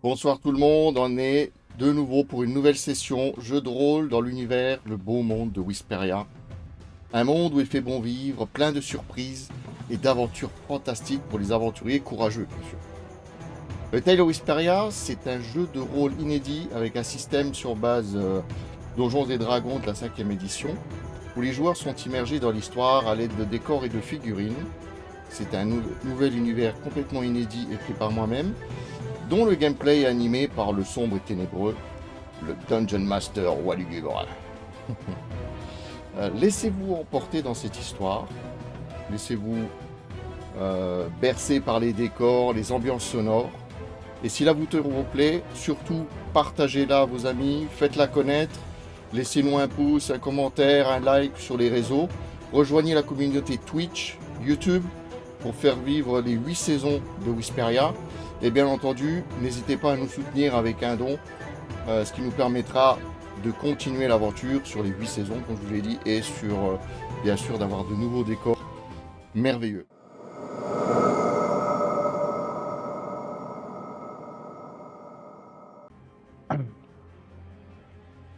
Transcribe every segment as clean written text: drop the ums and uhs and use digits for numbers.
Bonsoir tout le monde, on est de nouveau pour une nouvelle session jeu de rôle dans l'univers, le beau monde de Whisperia. Un monde où il fait bon vivre, plein de surprises et d'aventures fantastiques pour les aventuriers courageux, bien sûr. Le Tale of Whisperia, c'est un jeu de rôle inédit avec un système sur base Donjons et Dragons de la 5e édition, où les joueurs sont immergés dans l'histoire à l'aide de décors et de figurines. C'est un nouvel univers complètement inédit écrit par moi-même, dont le gameplay est animé par le sombre et ténébreux, le Dungeon Master Walugur. Laissez-vous emporter dans cette histoire, laissez-vous bercer par les décors, les ambiances sonores, et si l'aventure vous plaît, surtout partagez-la à vos amis, faites-la connaître, laissez-nous un pouce, un commentaire, un like sur les réseaux, rejoignez la communauté Twitch, YouTube, pour faire vivre les 8 saisons de Whisperia. Et bien entendu, n'hésitez pas à nous soutenir avec un don, ce qui nous permettra de continuer l'aventure sur les 8 saisons, comme je vous l'ai dit, et sur, bien sûr, d'avoir de nouveaux décors merveilleux.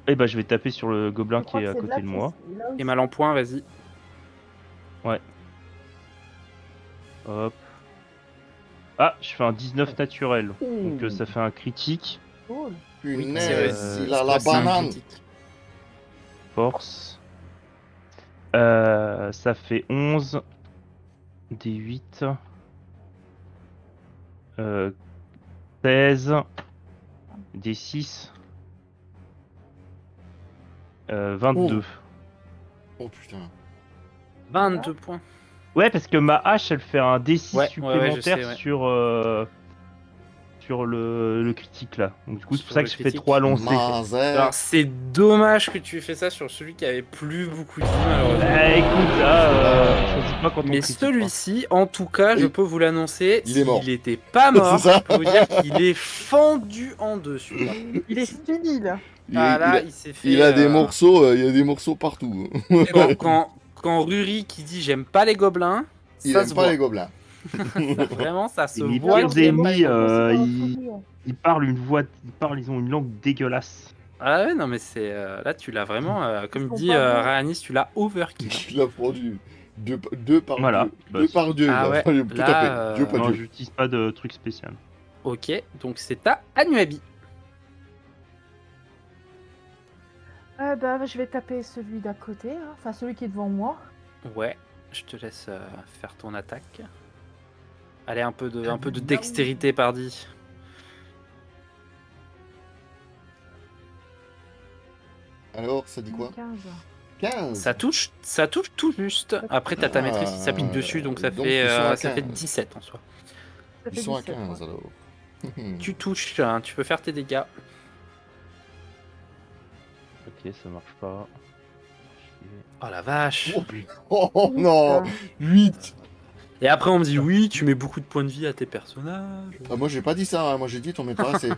Eh ben, je vais taper sur le gobelin qui est à côté de moi. Et mal en point, vas-y. Ouais. Hop. Ah, je fais un 19 naturel. Donc ça fait un critique. Cool. Punaise, il a c'est la passé un banane. critique. Force. Ça fait 11. Des 8. 16. Des 6. 22. Oh putain. 22 points. Ouais, parce que ma hache, elle fait un D6 Ouais, supplémentaire je sais, ouais. sur le critique là. Donc du coup, c'est Sur pour ça le que je fais critique. 3 lancers. Mazer. Alors, c'est dommage que tu aies fait ça sur celui qui avait plus beaucoup de vie, malheureusement. Écoute, là, choisis pas quand on Mais critique pas. celui-ci, en tout cas, je Oui. peux vous l'annoncer, Il est mort. s'il était pas mort, C'est ça. je peux vous dire qu'il est fendu en deux, celui-là. Il est stérile. Ah là, il s'est fait... il a des morceaux, il y a des morceaux partout. Quand Ruri qui dit « j'aime pas les gobelins », Il ça aime se pas voit. les gobelins. Vraiment, ça se Et les voit pires qu'il aime pas ennemis, les gobelins. ils parlent ils ont une langue dégueulasse. Ah ouais, non mais c'est... là, tu l'as vraiment, comme Ils il sont dit pas bons. Ryanis, tu l'as overkill. Il a produit deux par Voilà. deux. Bah, Deux par Dieu. Ah là. ouais, Tout là, à fait. Dieu pas Non, Dieu. j'utilise pas de truc spécial. Ok, donc c'est à Anuabi. Bah, je vais taper celui d'à côté, hein. Enfin celui qui est devant moi. Ouais, je te laisse faire ton attaque. Allez, un peu de dextérité, pardi. Alors, ça dit quoi 15. 15. Ça touche tout juste. Après, t'as ta maîtrise qui s'applique dessus, donc ça donc fait ils sont à ça fait 15. 17 en soi. Ça fait Ils sont à 17, 15 ouais. alors. Tu touches, hein, tu peux faire tes dégâts. Ok, ça marche pas. Oh la vache. Oh non, 8. Et après, on me dit oui, tu mets beaucoup de points de vie à tes personnages. Ah, moi j'ai pas dit ça, hein. Moi j'ai dit t'en mets pas assez.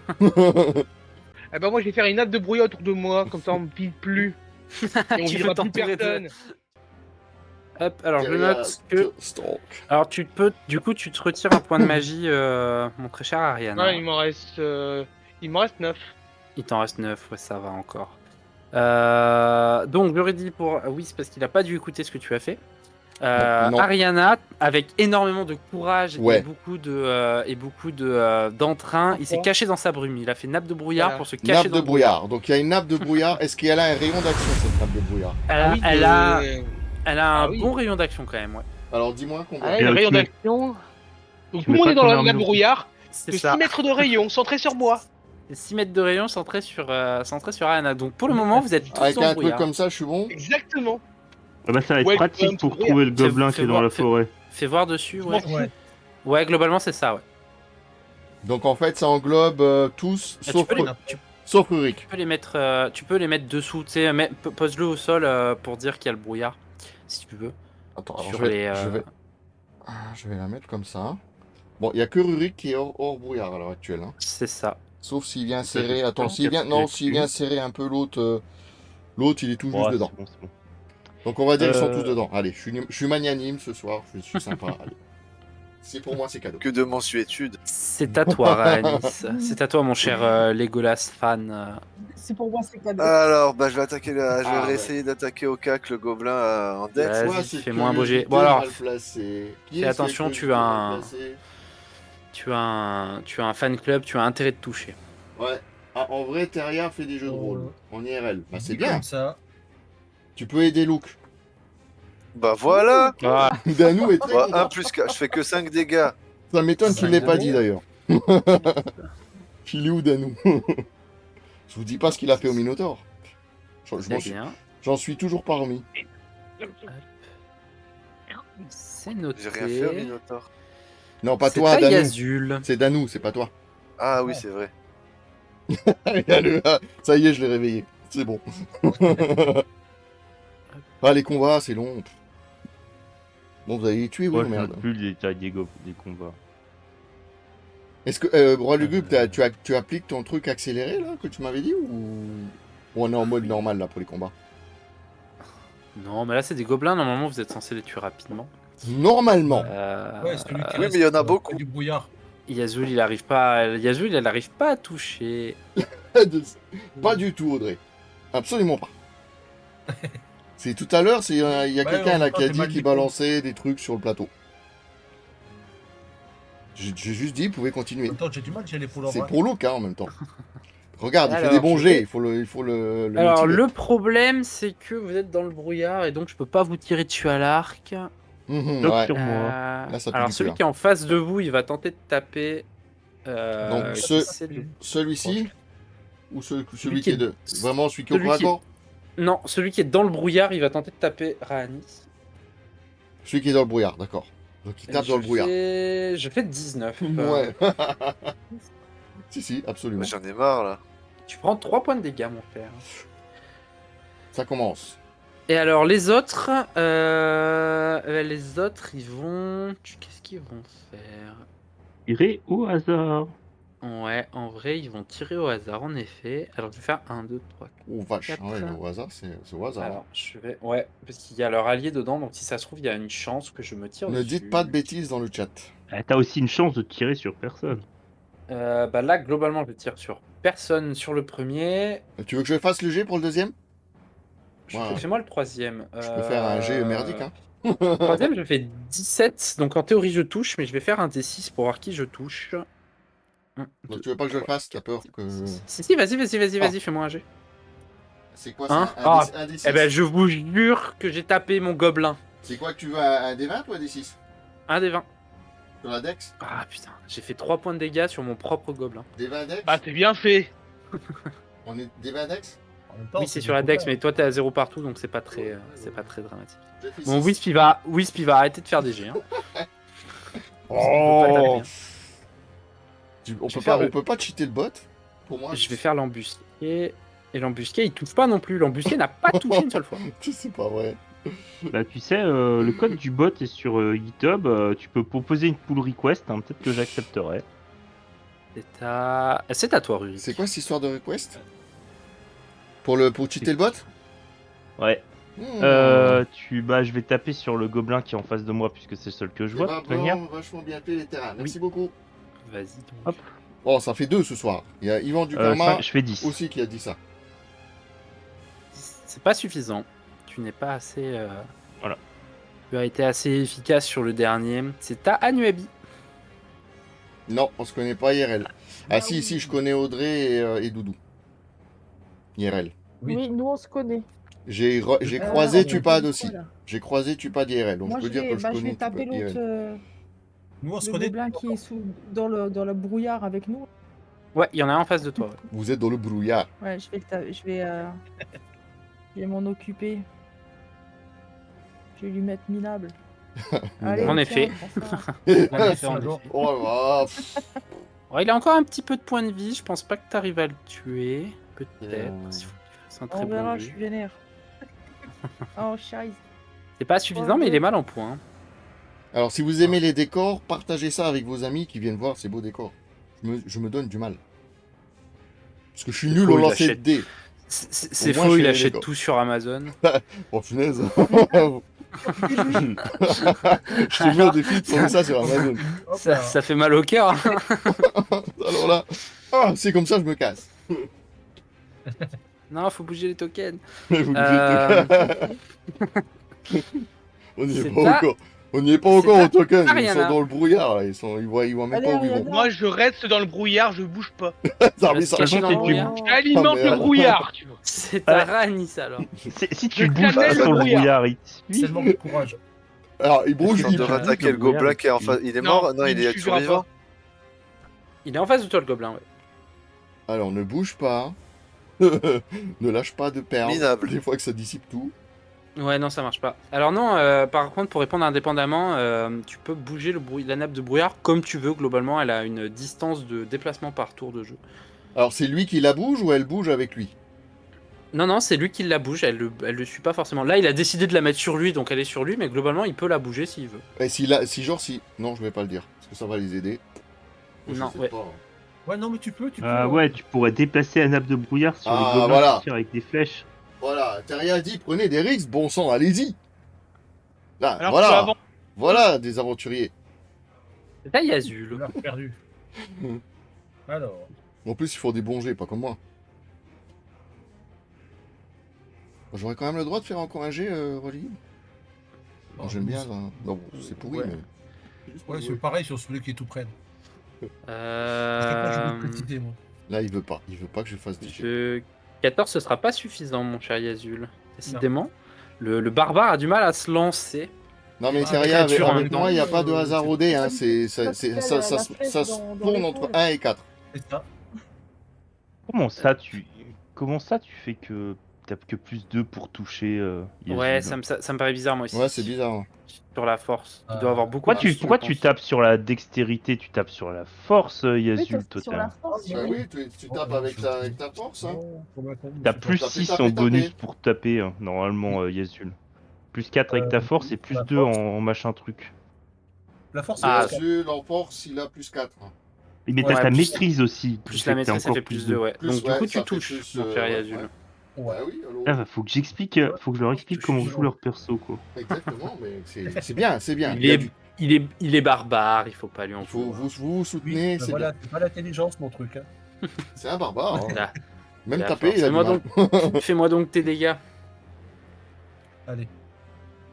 Eh ben moi je vais faire une nappe de brouillard autour de moi, comme ça on me pile plus. Et on Tu vivra peux plus t'entourer de- personne. Hop, alors je Derrière, note que. Stalk. Alors tu peux. Du coup, tu te retires un point de magie, mon très cher Ariane. Ouais, il m'en reste 9. Il t'en reste 9, ouais, ça va encore. Donc, j'aurais dit pour Whis parce qu'il a pas dû écouter ce que tu as fait. Non. Ariana, avec énormément de courage Ouais. et beaucoup de d'entrain, il s'est caché dans sa brume. Il a fait nappe de brouillard Voilà. pour se cacher Nappe dans de le brouillard. brouillard. Donc il y a une nappe de brouillard. Est-ce qu'elle a un rayon d'action, cette nappe de brouillard? Elle a un Ah oui. bon rayon d'action quand même, ouais. Alors dis-moi combien. Ah, le rayon tu mets- d'action. Donc tu tout le mets monde pas est dans ton la armure. brouillard. C'est Que ça. 6 mètres de rayon, centré sur moi. C'est 6 mètres de rayon centré sur Ariana. Donc pour le moment, vous êtes tous Avec dans le un truc brouillard. comme ça, je suis bon. Exactement. Ah bah, ça va être Ouais, pratique pour brouillard. trouver le Fais- gobelin fais qui est dans voir- la fais- forêt. Fais voir dessus, Je ouais. m'en fous. Ouais. Ouais, globalement, c'est ça, ouais. Donc en fait, ça englobe tous, Ah, sauf, tu sauf Rurik. peux les mettre dessous, tu sais, pose-le au sol pour dire qu'il y a le brouillard, si tu veux. Attends, alors Sur je vais, les, je vais la mettre comme ça. Bon, il y a que Rurik qui est hors brouillard à l'heure actuelle. Hein. C'est ça. Sauf s'il vient Ça, serrer. c'est Attends, pas s'il vient, non, s'il vient serrer un peu l'autre, l'autre il est tout juste Ouais, dedans. c'est bon, c'est bon. Donc on va dire qu'ils sont Euh, tous dedans. Allez, je suis magnanime ce soir, je suis sympa. Allez. C'est pour moi, c'est cadeau. Que de mensuétude. C'est à toi, Rhaenys. C'est à toi, mon cher Legolas fan. C'est pour moi, c'est cadeau. Alors, bah, je vais attaquer je vais Ah, ouais. essayer d'attaquer au cac le gobelin en dex. Vas-y, Ouais, c'est fais-moi un que beau jet. j'étais Bon, alors, mal placé. Qui fais est-ce attention, qui est tu as mal un- placé tu as un fan club, tu as intérêt de toucher. Ouais. Ah, en vrai, Teria fait des jeux de rôle. En IRL. Bah, c'est bien. Comme ça. Tu peux aider Luke. Bah voilà. Ah, Danou est très Bah, content. 1 plus 4, je fais que 5 dégâts. Ça m'étonne qu'il Ça l'ait pas va. dit d'ailleurs. Il est où Danou? Je vous dis pas ce qu'il a fait au Minotaur. c'est bien. J'en suis toujours pas remis. C'est noté. J'ai rien fait au Minotaur. Non, pas C'est toi, pas Danou. Yazul. C'est Danou, c'est pas toi. Ah oui, c'est vrai. Ça y est, je l'ai réveillé. C'est bon. Ah, les combats, c'est long. Bon, vous allez les tuer, oui, Ouais, ou je merde. note plus le détail des combats. Est-ce que, Roi Lugubre, tu appliques ton truc accéléré, là, que tu m'avais dit, ou on est en mode normal, là, pour les combats? Non, mais là, c'est des gobelins. Normalement, vous êtes censé les tuer rapidement. Normalement. Ouais, celui qui oui, reste, mais il y en a près beaucoup. Du brouillard. Yazul, il arrive pas. Yazul, elle arrive pas à toucher. Pas du tout, Audrey. Absolument pas. C'est tout à l'heure, il y a Ouais, quelqu'un en là même temps, qui a t'es dit mal qu'il du coup. balançait des trucs sur le plateau. J'ai juste dit, vous pouvez En continuer. même temps, j'ai du mal, j'ai les poules en C'est bas. pour Luke, hein, en même temps. Regarde, il fait Alors, des bons je jets, vais- il faut le Alors, motiver. le problème, c'est que vous êtes dans le brouillard et donc je peux pas vous tirer dessus à l'arc. Mhm, Toc ouais. sur moi. Là, ça pue Alors, du celui cul, qui est en face de vous, il va tenter de taper. Donc, qui ce- essaie de- Celui-ci ou celui qui qui est est- de... Vraiment, celui qui est au celui corps à qui est- corps? Non, celui qui est dans le brouillard, il va tenter de taper Rhaenys. Celui qui est dans le brouillard, d'accord. Donc il tape dans le brouillard. Je fais 19. Ouais. Si, absolument. J'en ai marre là. Tu prends 3 points de dégâts, mon père. Ça commence. Et alors, les autres, ils vont. Qu'est-ce qu'ils vont faire? Tirer au hasard. Ouais, en vrai, ils vont tirer au hasard, en effet. Alors, je vais faire 1, 2, 3, Oh vache, Quatre. ouais, au hasard, c'est au hasard. Alors, je vais. Ouais, parce qu'il y a leur allié dedans, donc si ça se trouve, il y a une chance que je me tire Ne dessus. dites pas de bêtises dans le chat. Ah, t'as aussi une chance de tirer sur personne. Bah là, globalement, je tire sur personne sur le premier. Tu veux que je fasse le jet pour le deuxième? Ouais. Fais-moi le troisième. Je peux faire un jet merdique, hein. Le troisième, je fais 17, donc en théorie, je touche, mais je vais faire un D6 pour voir qui je touche. Donc tu veux pas que je le fasse? T'as peur que... Si, vas-y, fais-moi un jet. C'est quoi Hein ça? Ah, Un D6? Eh ben, je vous jure que j'ai tapé mon gobelin. C'est quoi que tu veux? Un D20 ou un D6? Un des 20. Sur la Dex? Ah putain, j'ai fait 3 points de dégâts sur mon propre gobelin. D20 Dex? Ah, c'est bien fait. On est D20 Dex? En même temps, Oui, c'est des sur la dex, copains. mais toi t'es à 0 partout, donc c'est pas très dramatique. J'ai fait Bon, six. Wisp il va arrêter de faire des jets. Hein. Oh. On Je peut vais pas, faire on peut pas cheater le bot? Pour moi? Je vais faire l'embusqué. Et l'embusqué, il touche pas non plus. L'embusqué n'a pas touché une seule fois. C'est pas vrai. Bah tu sais, le code du bot est sur GitHub. Tu peux proposer une pull request. Hein, peut-être que j'accepterai. C'est à toi, Rurik. C'est quoi cette histoire de request? Pour cheater le bot? Ouais. Hmm. Bah je vais taper sur le gobelin qui est en face de moi puisque c'est le seul que je vois de toute manière. Vachement bien fait les terrains. Merci beaucoup. Vas-y. donc. Hop. Oh, ça fait 2 ce soir. Il y a Yvan du Karma Je fais 10. aussi qui a dit ça. C'est pas suffisant. Tu n'es pas assez. Tu as été assez efficace sur le dernier. C'est à Anuabi. Non, on se connaît pas IRL. Ah si, si, je connais Audrey et Doudou. IRL. Oui. Oui, nous on se connaît. J'ai Euh, croisé on Tupad fait aussi. quoi, là J'ai croisé Tupad IRL, donc Moi, je peux dire que je je connais vais taper Tupad l'autre, IRL. Nous, on se le connaît. gobelin qui est dans le brouillard avec nous. Ouais, il y en a un en face de toi. ouais. Vous êtes dans le brouillard. Ouais, je vais m'en occuper. Je vais lui mettre minable. Allez, En tiens, effet. prends ça. En effet, en Alors, effet. Oh là là, pff. Ouais, il a encore un petit peu de points de vie. Je pense pas que tu arrives à le tuer. Peut-être. Euh. S'il faut que tu fasses un très On bon verra, je jet. suis vénère. Oh, scheiße. C'est pas suffisant, mais il est mal en points. Alors, si vous aimez les décors, partagez ça avec vos amis qui viennent voir ces beaux décors. Je me donne du mal. Parce que je suis C'est nul faux, au il lancer de achète. dés. C'est Au moins, faux, je il fais les achète dégâts. tout sur Amazon. Oh, punaise. Je t'ai mis au défi de trouver ça sur Amazon. hop Ça, là. ça fait mal au cœur. Alors là, ah, c'est comme ça, je me casse. Non, faut bouger les tokens. Mais vous Euh, On n'y est c'est pas pas- encore. On n'y est pas c'est encore pas au token. Ils sont Ariana. dans le brouillard. Là. Ils voient même Allez, pas où ils vont. Ariana. Moi, je reste dans le brouillard, je bouge pas. Ça, va mais se ça- cacher dans le tu- brouillard. J'alimente Ah, le merde. brouillard, tu vois. C'est à Ranis alors. Si tu Je bouges cannelle pas le sur le brouillard. brouillard, il te C'est suit. le manque de courage. Alors, il bouge, Tente il de bouge. rattaquer le Le brouillard, gobelin qui est en il- face. Il est Non, mort? Non, il il est me suivra survivant. Il est en face de toi le gobelin, ouais. Alors, ne bouge pas. Ne lâche pas de perles. Minable. Des fois que ça dissipe tout. Ouais, non, ça marche pas. Alors non, par contre, pour répondre indépendamment, tu peux bouger la nappe de brouillard comme tu veux. Globalement, elle a une distance de déplacement par tour de jeu. Alors, c'est lui qui la bouge ou elle bouge avec lui? Non, non, c'est lui qui la bouge. Elle le suit pas forcément. Là, il a décidé de la mettre sur lui, donc elle est sur lui. Mais globalement, il peut la bouger s'il veut. Et si genre, si. Non, je vais pas le dire. Parce que ça va les aider. Je Non, sais ouais. pas. Ouais, non, mais tu peux. Ah ouais, tu pourrais déplacer la nappe de brouillard sur Ah, les gobelins voilà. qui tirent avec des flèches. Voilà, t'as rien dit, prenez des risques, bon sang, allez-y. Là, Alors, voilà. tu vas avant. Voilà des aventuriers. C'est à Yazul. Là, perdu. Alors, En plus, ils font des bons jets, pas comme moi. J'aurais quand même le droit de faire encore un jet, Rolly. Non, j'aime bien, là. Non, bon, c'est pourri, Ouais. mais... ouais, c'est pareil sur celui qui est tout près. Je Euh... veux préciser, moi. Là, il veut pas que je fasse des jets. Je- 14, ce sera pas suffisant, mon cher Yazul. Décidément, le barbare a du mal à se lancer. Non, mais Ah, c'est rien, avec, créature en avec même temps. moi, il n'y a pas de hasard au dé, hein. Ça la se flèche dans tourne entre l'épaule. 1 et 4. C'est ça. Comment ça tu fais que t'as que plus 2 pour toucher Yazul? Ouais, ça me paraît bizarre, moi aussi. Ouais, c'est bizarre. Hein. Sur la force. Il Ah. doit avoir beaucoup Pourquoi de tu, plus, pourquoi je tu pense. tapes sur la dextérité, tu tapes sur la force, Oui, Yazul, t'as- sur la total. force. Bah oui, tu tapes avec ta force, hein. T'as plus taper, 6 taper, en taper. bonus pour taper, hein, normalement, Yazul. Plus 4 avec ta force et plus la 2 force. en machin truc. La force, Ah, c'est Azul, en force, il a plus 4. Mais Ouais, t'as ta plus- maîtrise aussi. Plus qui la fait que t'as maîtrise, ça encore fait plus 2, ouais. Plus, Donc du ouais, coup, ça tu fait touches, plus, mon cher ouais, Yazul. ouais. Ouais. Bah oui, allô. Ah, bah, faut que j'explique, faut que je leur explique comment jouent leur perso, quoi. Exactement, mais c'est bien, c'est bien. Il y a est- du- il est barbare, il faut pas lui en Il faut vouloir. vous soutenez, Oui, c'est voilà, bien. c'est pas l'intelligence, mon truc. Hein. C'est un barbare. hein. Là, Même la taper, force. il a du Fais-moi mal. Fais-moi donc tes dégâts. Allez.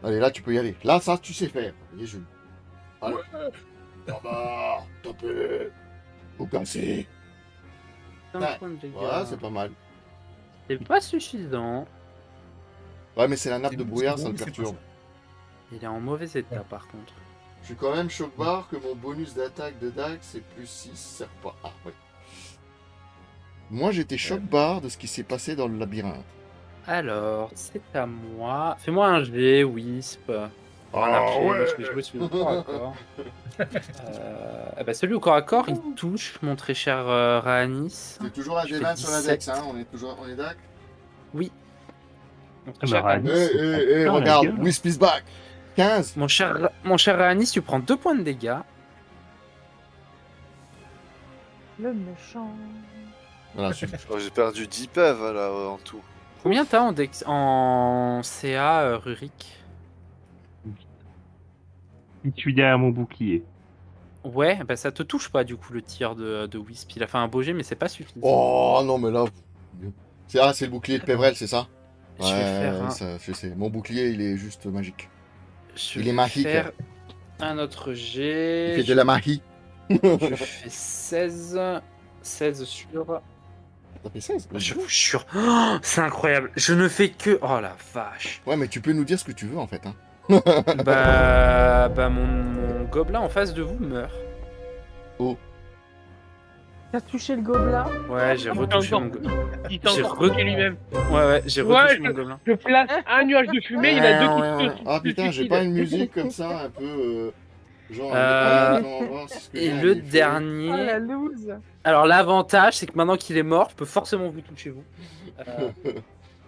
Allez, là, tu peux y aller. Là, ça, tu sais faire. Jésus. Allez. Barbare, tapez. Vous cassez. 5 Ouais. points de dégâts. Voilà, c'est pas mal. C'est pas suffisant. Ouais, mais c'est la nappe C'est de bon, brouillard, c'est ça bon, le mais c'est perturbe. Il est en mauvais état par contre. Je suis quand même choc-barre que mon bonus d'attaque de Dax c'est plus 6, sert pas. Ah, ouais. Moi, j'étais choc-barre de ce qui s'est passé dans le labyrinthe. Alors, c'est à moi. Fais-moi un G, Wisp. Un archer, moi, je vais jouer celui au corps à corps. Celui au corps à corps, il touche, mon très cher Rhanis. C'est toujours un Je D20 fais sur la 17. Dex, hein. On est d'accord. Mon très Ah, cher bah, Rhanis. Eh, Ah, regarde, la gueule. Wisp is back. 15. Mon cher Rhanis, tu prends 2 points de dégâts. Le méchant. Voilà, super. Oh, j'ai perdu 10 PV là en tout. Combien t'as en CA, Rurik? Je suis derrière mon bouclier. Ouais, bah ça te touche pas du coup le tir de Wisp. Il a fait un beau jet, mais c'est pas suffisant. Oh non, mais là. C'est le bouclier de Pévrel, c'est ça? Je vais faire un- ça, je sais. Mon bouclier, il est juste magique. Je Il est vais magique. faire un autre jet. Il fait de la magie. Je fais 16. 16 sur. Ça fait 16. Je vous jure. Oh, c'est incroyable. Je ne fais que. Oh la vache. Ouais, mais tu peux nous dire ce que tu veux en fait. Hein. Bah mon gobelin en face de vous meurt. T'as touché le gobelin. Ouais, j'ai retouché mon gobelin. Il t'a J'ai encore re- touché lui-même. Ouais, j'ai Ouais, retouché mon gobelin. Je place un nuage de fumée, il y en a deux qui se Ah putain, j'ai pas une musique comme ça, un peu. Genre. Euh, attends, on va voir, c'est ce que Et j'ai le en effet. Oh dernier. la loose. Alors l'avantage, c'est que maintenant qu'il est mort, je peux forcément vous toucher vous.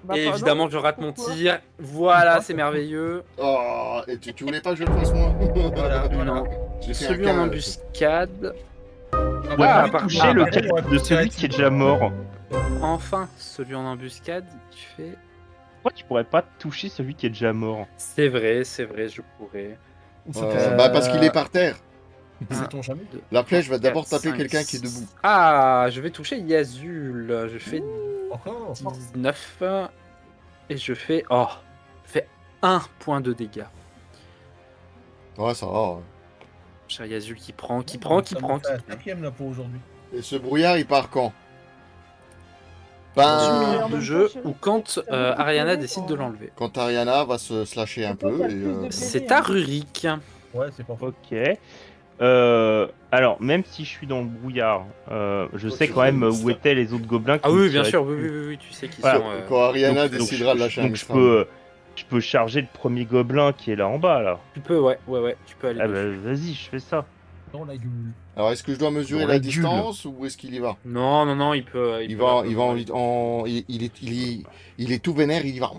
Bah, Et pardon, évidemment, je rate mon pourquoi tir. Voilà, c'est merveilleux. Oh, et tu voulais pas que je le fasse moi? Voilà, voilà. Non. J'ai fait Celui un en cas. embuscade. Ah, Ouais, Ah, pas par toucher contre, le après, cadavre on va de tirer celui qui est déjà mort. Enfin, celui en embuscade, il fait. Pourquoi tu pourrais pas toucher celui qui est déjà mort? C'est vrai, je pourrais. Bah parce qu'il est par terre. Sait-on jamais? La flèche va d'abord 4, taper 5, quelqu'un qui est debout. Ah, je vais toucher Yazul. Je fais Encore 19. Et je fais. Oh, je fais 1 point de dégâts. Ouais, ça va. Cher Yazul qui prend. Ça me fait un 5ème là pour aujourd'hui. Et ce brouillard, il part quand? Dans une Ben, minute en de même jeu temps, chérie, ou quand ça veut Ariana pleurer, décide quoi. de l'enlever. quand Ariana va se slasher un Pourquoi peu t'as et plus de C'est à Rurik. Ouais, c'est pas faux. Ok. Alors, même si je suis dans le brouillard, je Toi, sais tu quand même réalises où ça. étaient les autres gobelins. Ah qui oui, me bien tiraient sûr, dessus. oui, tu sais qu'ils Voilà. sont. quand Ariana Donc, décidera de lâcher un donc Mistral. je peux charger le premier gobelin qui est là en bas là. Tu peux, ouais, tu peux aller Ah bah dessus. vas-y, je fais ça. Dans la gueule. Alors, est-ce que je dois mesurer Dans la la gueule. distance ou est-ce qu'il y va? Non, il peut. Il peut va largement il est tout vénère, il y va.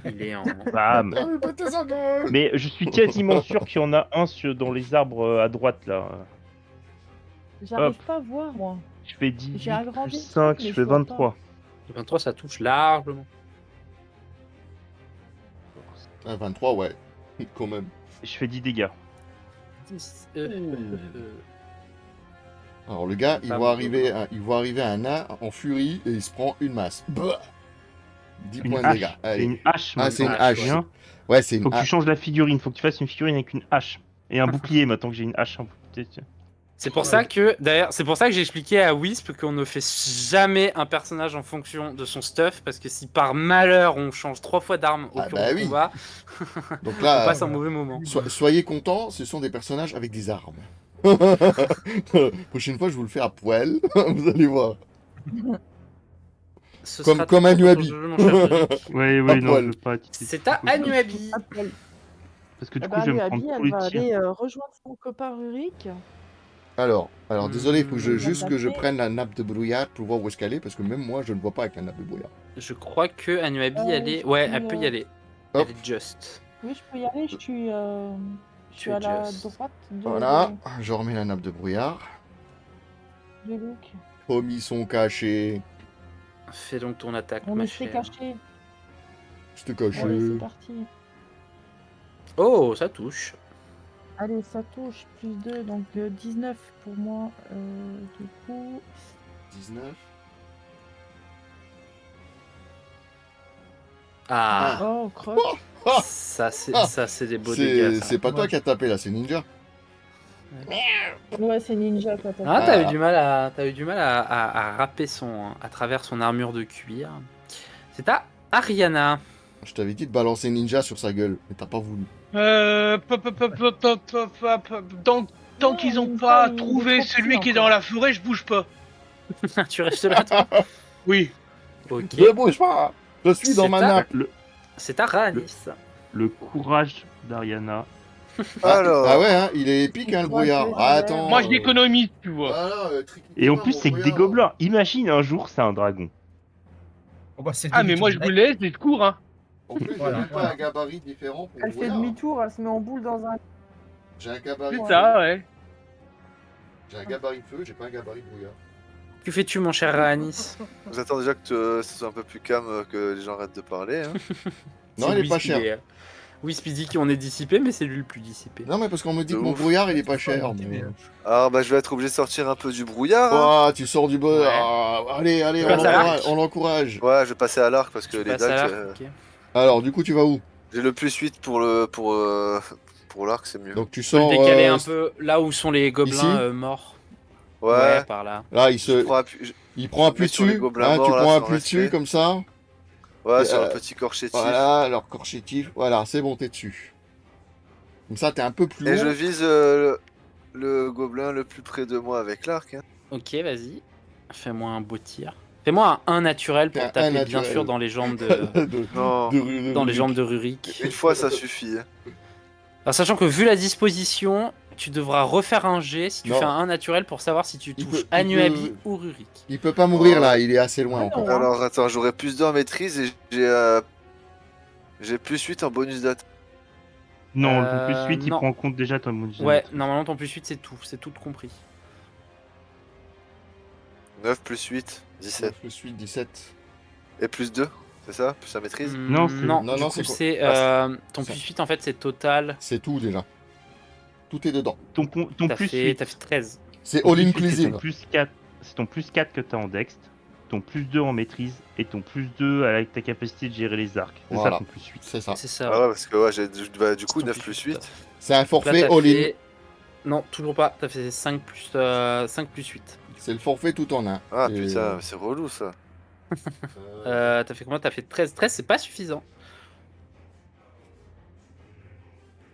Il est en. Bam. Ah, mais battez sa gueule. Mais je suis quasiment sûr qu'il y en a un dans les arbres à droite là. J'arrive pas à voir, moi. Je fais 18 J'ai agrandi plus le truc, 5, mais je je fais vois 23. 23, ça touche largement. 23, ouais. Quand même. Et je fais 10 dégâts. 10, Alors, le gars, il Pas voit beaucoup. arriver un nain en furie et il se prend une masse. Bah 10 Une points de hache. dégâts. C'est Allez. une hache. Ah, c'est une maintenant. hache. Viens. Ouais, c'est une Faut que tu hache. changes la figurine. Faut que tu fasses une figurine avec une hache. Et un bouclier maintenant que j'ai une hache. C'est pour ça que, d'ailleurs, c'est pour ça que j'ai expliqué à Wisp qu'on ne fait jamais un personnage en fonction de son stuff, parce que si par malheur on change 3 fois d'arme au Ah cours bah du oui. combat, Donc on là, passe un mauvais moment. soyez contents, ce sont des personnages avec des armes. Prochaine fois, je vous le fais à poil. Vous allez voir. Ce Comme- sera comme tout pour Anuabi. ton jeu, mon cher Rurik. Oui, À non, poil. je veux pas. C'est à Anuabi. Parce que du Eh coup, ben, je vais me Anuabi, prendre tous elle les va tirs. aller rejoindre son copain Rurik. Alors, désolé, il faut que Hmm. juste que je prenne la nappe de brouillard pour voir où est-ce qu'elle est, parce que même moi, je ne vois pas avec la nappe de brouillard. Je crois que Anuabi, elle est. je Ouais, suis, elle peut y aller. Hop. Elle est just. Oui, je peux y aller, je suis Tu es à la just. droite de, Voilà, je remets la nappe de brouillard. de Luke. Promis sont cachés. Fais donc ton attaque, On ma est fait chère. caché. Je te cache. Allez, c'est parti. Oh, ça touche. Allez, ça touche, plus 2, donc 19 pour moi. Du coup, 19. Ah, oh, croche. ça c'est des beaux C'est dégâts. Ça. c'est pas toi qui as tapé là, c'est Ninja. Ouais, c'est ninja quand Ah, Ah. t'as eu du mal à râper à travers son armure de cuir. C'est à Ariana. Je t'avais dit de balancer Ninja sur sa gueule, mais t'as pas voulu. Tant qu'ils ont pas trouvé celui qui est dans la forêt, je bouge pas. Tu restes là, toi. Oui. Ok. Je bouge pas. Je suis dans C'est ma ta- nappe. C'est à Ranis. Le courage d'Ariana. Alors, Ah ouais, hein, il est épique hein, le brouillard. Ah, attends. Moi, je l'économise, tu vois. Voilà, Et en plus, c'est que des gobelins. Imagine un jour, c'est un dragon. Oh, bah, c'est Ah, mais moi, je vous laisse, les cours, hein. En plus, Voilà, j'ai pas voilà. un gabarit différent pour le Elle fait brouillard. demi-tour, elle se met en boule dans un. J'ai un gabarit. C'est ça, ouais. J'ai un gabarit de feu, j'ai pas un gabarit de brouillard. Que fais-tu, mon cher Ranis? j'attends déjà que ce soit un peu plus calme, que les gens arrêtent de parler. Hein. Non, il est pas cher. Oui, Speedy qui on est dissipé, mais c'est lui le plus dissipé. Non, mais parce qu'on me dit De que mon ouf. brouillard il est pas cher. Mais... Alors, bah, je vais être obligé de sortir un peu du brouillard. Hein. Ah, tu sors du beurre. Ouais. Ah, allez, Tu passes à l'arc. on l'encourage. Ouais, je vais passer à l'arc parce que Tu les passes à dagues. l'arc, ok. Alors, du coup, tu vas où? Je J'ai le plus 8 pour l'arc, c'est mieux. Donc tu Tu peux le sens. décaler un peu là où sont les gobelins ici morts. Ouais, par là. Là, je prends il prend je appui mets sur les dessus. gobelins Hein, tu morts, là, prends sans appui dessus respect. comme ça. Ouais, Et, sur le petit corps chétif. Voilà, alors corps chétif. Voilà, c'est bon, t'es dessus. Comme ça, t'es un peu plus Et haut. je vise le gobelin le plus près de moi avec l'arc. Hein. Ok, vas-y. Fais-moi un beau tir. Fais-moi un 1 naturel pour Fais un taper 1 bien naturel. sûr dans les jambes de, Non, dans les jambes de Rurik. une fois ça suffit. Hein. Alors, sachant que vu la disposition, tu devras refaire un jet si tu Non. fais un 1 naturel pour savoir si tu Il touches peut- Anuabi ou Rurik. Il peut pas mourir Oh. là, il est assez loin Ah encore. non. Alors attends, j'aurai plus 2 en maîtrise et j'ai plus 8 en bonus d'attaque. Non, le plus 8, il non. prend en compte déjà ton bonus. Ouais, normalement ton plus 8 c'est tout compris. 9 plus 8, 17. Je suis 17. Et plus 2, c'est ça? Plus la maîtrise? Non, c'est- non, non, du non, coup c'est quoi c'est ton ça. plus 8 en fait c'est total. C'est tout déjà. Tout est dedans. Ton T'as plus fait 8. 13. C'est Ton all plus 8, inclusive. C'est ton plus 4 que t'as en dext, ton plus 2 en maîtrise et ton plus 2 avec ta capacité de gérer les arcs. C'est Voilà. ça ton plus 8. C'est ça. C'est ça. Ah ouais, parce que ouais, du coup C'est ton 9 plus plus 8, 8. C'est un Là, forfait t'as all in. fait... Non, toujours pas. T'as fait 5 plus 8. C'est le forfait tout en un. Ah Et, putain, c'est relou ça. T'as fait combien? T'as fait 13. 13, c'est pas suffisant.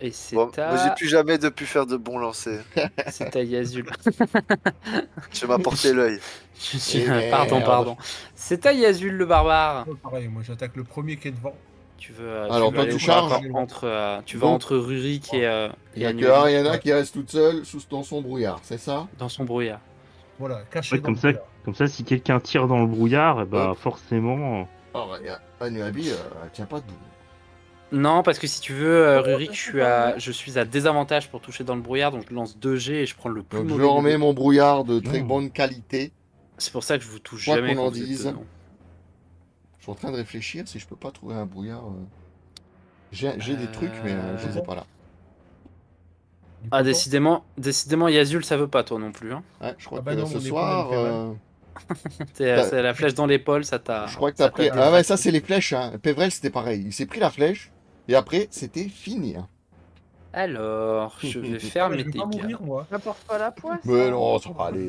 Et c'est Bon, moi j'ai à... plus jamais pu faire de bons lancers. C'est à Yazul. Je m'as porté l'œil. Je suis... Et Pardon, merde. pardon. C'est à Yazul le barbare. Pareil, moi j'attaque le premier qui est devant. Tu veux, Alors, veux toi, aller tu au corps à charges. corps entre, tu vas Donc, entre Rurik et Il n'y a que Anuabi Ariana qui reste toute seule dans son brouillard, c'est ça? dans son brouillard. Voilà, caché Ouais, dans comme le ça, comme ça, si quelqu'un tire dans le brouillard, bah Hop. forcément. Oh, regarde, Anuabi, elle tient pas debout. Non, parce que si tu veux, Rurik, je suis à désavantage pour toucher dans le brouillard, donc je lance 2 G et je prends le plus Donc je mauvais des remets deux. mon brouillard de très Non. bonne qualité. C'est pour ça que je vous touche Quoi jamais qu'on en quand vous êtes dise. dedans. Je suis en train de réfléchir si je peux pas trouver un brouillard. J'ai des trucs, mais je les ai pas là. Du Ah, coton. décidément, Yazul, ça veut pas, toi non plus. Hein. Ouais, je crois Ah bah que non, ce mon épaule, soir, elle me fait mal. C'est la flèche dans l'épaule, ça t'a. je crois que ça t'as pris. t'a Ah ouais, ça c'est les flèches. Hein. Pévrel c'était pareil. Il s'est pris la flèche et après c'était fini. Hein. Alors, je vais faire Ouais, mes je vais pas dégâts. mourir moi. N'importe pas la poisse. Mais hein. non, ça va aller.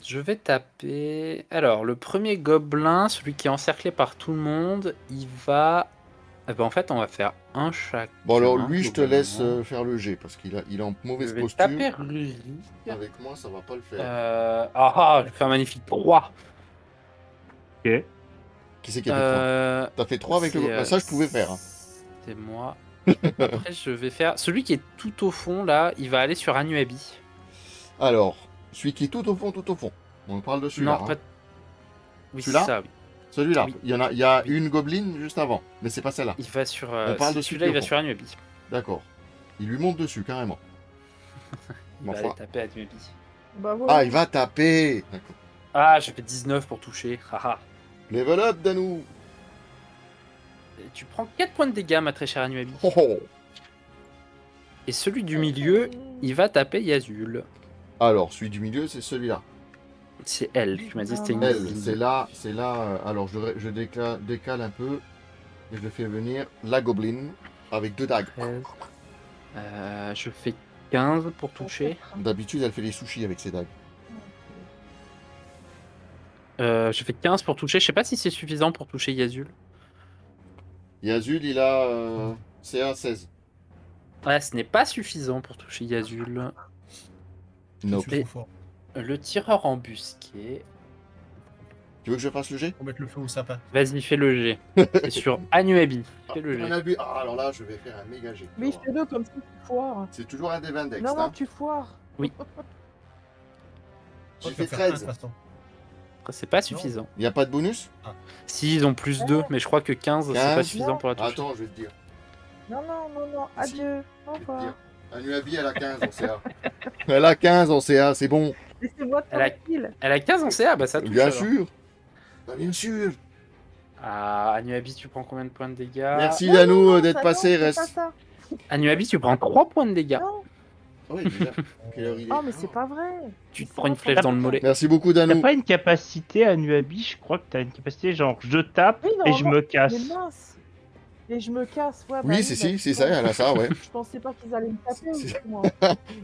Je vais taper. Alors, le premier gobelin, celui qui est encerclé par tout le monde, il va. Eh ben, en fait, on va faire un chaque. Bon alors lui je te laisse faire le jet parce qu'il est en Je mauvaise vais posture. taper Rurik. Avec moi ça va pas le faire. Je fais un magnifique 3. Ok. Qui c'est qui a fait 3? T'as fait 3 avec le. Bah, ça je pouvais faire. Hein. C'est moi. Après, je vais faire. Celui qui est tout au fond, là, il va aller sur Anuabi. Alors, celui qui est tout au fond. On parle de celui-là. Non, hein. pas. Oui, c'est Celui-là ça, oui. Celui-là. Oui. Il y a une gobeline juste avant, mais c'est pas celle-là. Il va sur. On parle de celui-là, il va celui-là. sur Anuabi. D'accord. Il lui monte dessus carrément. Il Ma va foi. aller taper Anuabi. Bah voilà. Ah, il va taper. D'accord. Ah, j'ai fait 19 pour toucher. Haha. Level up, Danou. Et tu prends 4 points de dégâts, ma très chère Anuabi. Oh, oh. Et celui du milieu, il va taper Yazul. Alors, celui du milieu, c'est celui-là. C'est elle. Tu m'as dit que c'était une Elle, gobeline. c'est là. Alors, je décale un peu et je fais venir la gobeline avec 2 dagues. 13. Je fais 15 pour toucher. D'habitude, elle fait les sushis avec ses dagues. Je fais 15 pour toucher. Je sais pas si c'est suffisant pour toucher Yazul. Yazul, il a CA 16. Ouais, ce n'est pas suffisant pour toucher Yazul. Non. Je suis trop fort. Le tireur embusqué. Tu veux que je fasse le jet? Pour mettre le feu au sapin. Vas-y, fais le G. C'est sur Anuabi. Fais le On G. a vu. Ah, alors là, je vais faire un méga jet. Mais fais-le comme ça, tu foires. C'est toujours un des 20 dex. Non, non, Hein. tu foires. J'ai Oh, fait tu vas faire 13. un, de toute façon. C'est pas suffisant. Il n'y a pas de bonus? Si, ils ont plus 2, mais je crois que 15, c'est pas 15. suffisant pour la toucher. Attends, je vais te dire. Non, non, non, non. Si. Adieu. Au Je vais te revoir. dire. Anuabi, elle a 15 en CA. Elle a 15 en CA, c'est bon. Laissez-moi Elle a- tranquille. Elle a 15 en CA, bah ça touche. Bien alors. sûr. Bah, bien sûr. Ah, Anuabi, tu prends combien de points de dégâts? Merci Non, Danou non, d'être ça, passé. non, c'est Reste. pas ça. Anuabi, tu prends 3 points de dégâts. Non. Oui, déjà. Quelle heure il est? Oh, mais c'est pas vrai. Tu te C'est prends une ça, flèche ça. dans le mollet. Merci beaucoup T'as Danou. pas une capacité à Nuabi, je crois que t'as une capacité genre je tape Oui, et je me casse. Mais mince. Et je me casse, ouais. Oui, c'est ça, elle a ça, ouais. Je pensais pas qu'ils allaient me taper C'est- aussi, moi.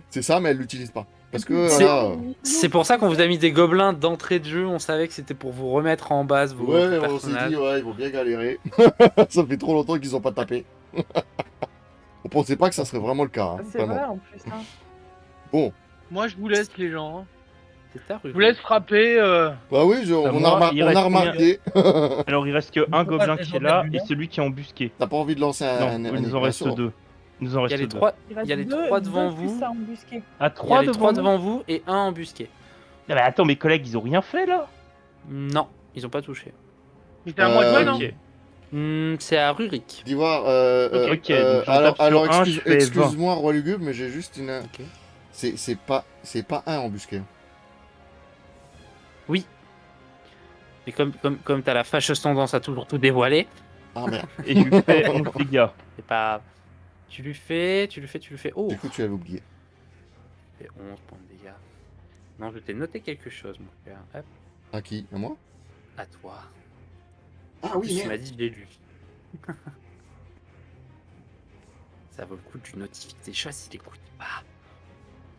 C'est ça, mais elle l'utilise pas. Parce que, C'est- voilà... C'est pour ça qu'on vous a mis des gobelins d'entrée de jeu. On savait que c'était pour vous remettre en base vos Ouais, on s'est personnages. dit, ouais, ils vont bien galérer. Ça fait trop longtemps qu'ils ont pas tapé. On pensait pas que ça serait vraiment le cas, hein, C'est vraiment. vrai en plus. Hein. Bon, Moi, je vous laisse, les gens. Hein. C'est ta rue. Je vous laisse frapper. bah oui, on moi, a, il on reste a remarqué. Alors, il reste que un gobelin qui est là et celui qui est embusqué. T'as pas envie de lancer un Non, il nous en reste assaut. 2. Il nous en Il y a reste les 2. trois, Il reste il y a les deux- trois deux devant plus vous. ça embusqué. À Il y a 3 les trois devant devant vous et un embusqué. Ah bah attends, mes collègues, ils ont rien fait là. Non, ils ont pas touché. C'est à moi de jouer, non Ok. C'est à Rurik. D'Ivoire, Ok, donc j'en tape sur alors un, je fais 20. excuse-moi, Roi Lugubre, mais j'ai juste une... Ok. C'est pas un embusqué. Oui. Et comme t'as la fâcheuse tendance à toujours tout dévoiler, Ah merde, Et je lui fais 11 dégâts. c'est pas. Tu lui fais. Oh, du coup tu avais oublié. tu fais 11 points de dégâts. Non, je t'ai noté quelque chose, mon frère. Hop, À qui? À moi? à toi. Ah En plus, tu m'as dit, je l'ai lu. Ça vaut le coup que tu notifies tes choses s'il écoute pas.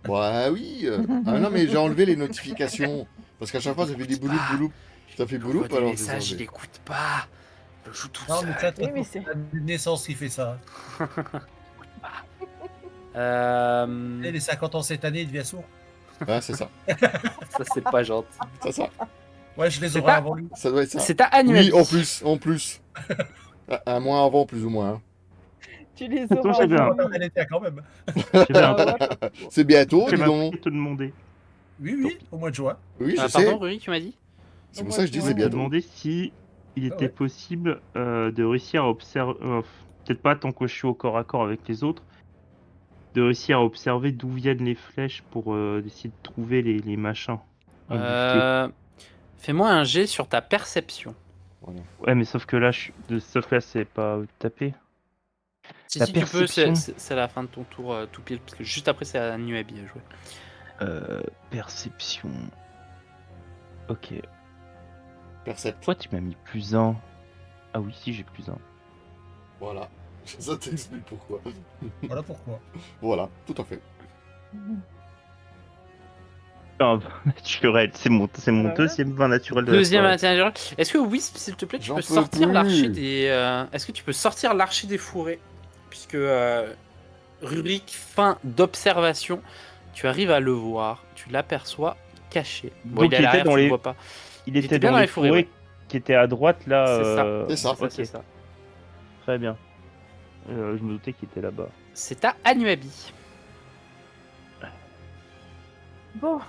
Bah oui. Ah non, mais j'ai enlevé les notifications. Parce qu'à chaque fois ça fait des bouloup bouloup. Ça fait Il bouloup envoie des alors je les ai messages, il enlevés. écoute pas. Il le joue tout Non, seul. mais ça, Oui, mais c'est- la naissance qui fait ça. Euh, Et les 50 ans cette année, il devient sourd. Ah, c'est ça. Ça, c'est pas gentil. C'est ça. Ouais, je les C'est aurais pas- avant lui. Ça doit être ça. C'est à Annuel. Oui, en plus. Un mois avant, plus ou moins. hein. Tu les Attends, auras. j'avais un- avant lui. Elle était quand même. J'avais un Ah ouais. C'est bientôt, j'ai dis ma donc. fille te demander. Oui, oui, au mois de juin. Oui, je Ah, sais. pardon, Rurik, tu m'as dit C'est pour ça que je dis Ouais. c'est Je me bientôt. demandais si il était ouais. possible de réussir à observer, peut-être pas tant que je suis au corps à corps avec les autres, de réussir à observer d'où viennent les flèches pour essayer de trouver les machins embusqués. Fais-moi un jet sur ta perception. Voilà. Ouais, mais sauf que là, sauf là, c'est pas tapé. Si, La si tu peux, perception. c'est la fin de ton tour tout pile, parce que juste après, c'est à Nuabi à jouer. Perception. Ok. Percept. Pourquoi tu m'as mis +1? Ah oui, si j'ai +1. Voilà. Ça t'explique pourquoi. Voilà pourquoi. Voilà, tout à fait. Ah, naturel, c'est mon Voilà. deuxième vin naturel de la Deuxième soirée. intérieur. Est-ce que Wisp, s'il te plaît, tu J'en peux peux sortir plus. l'archer des. Est-ce que tu peux sortir l'archer des fourrés? Puisque Rurik, fin d'observation, tu arrives à le voir, tu l'aperçois caché. Bon, Donc, il est à il était l'arrière, dans tu les- le vois pas. Il était était bien dans dans les les fourrés, fourrés qui étaient à droite là. C'est ça. C'est ça. Ok, C'est ça. très bien. Je me doutais qu'il était là-bas. C'est à Anuabi. Bon.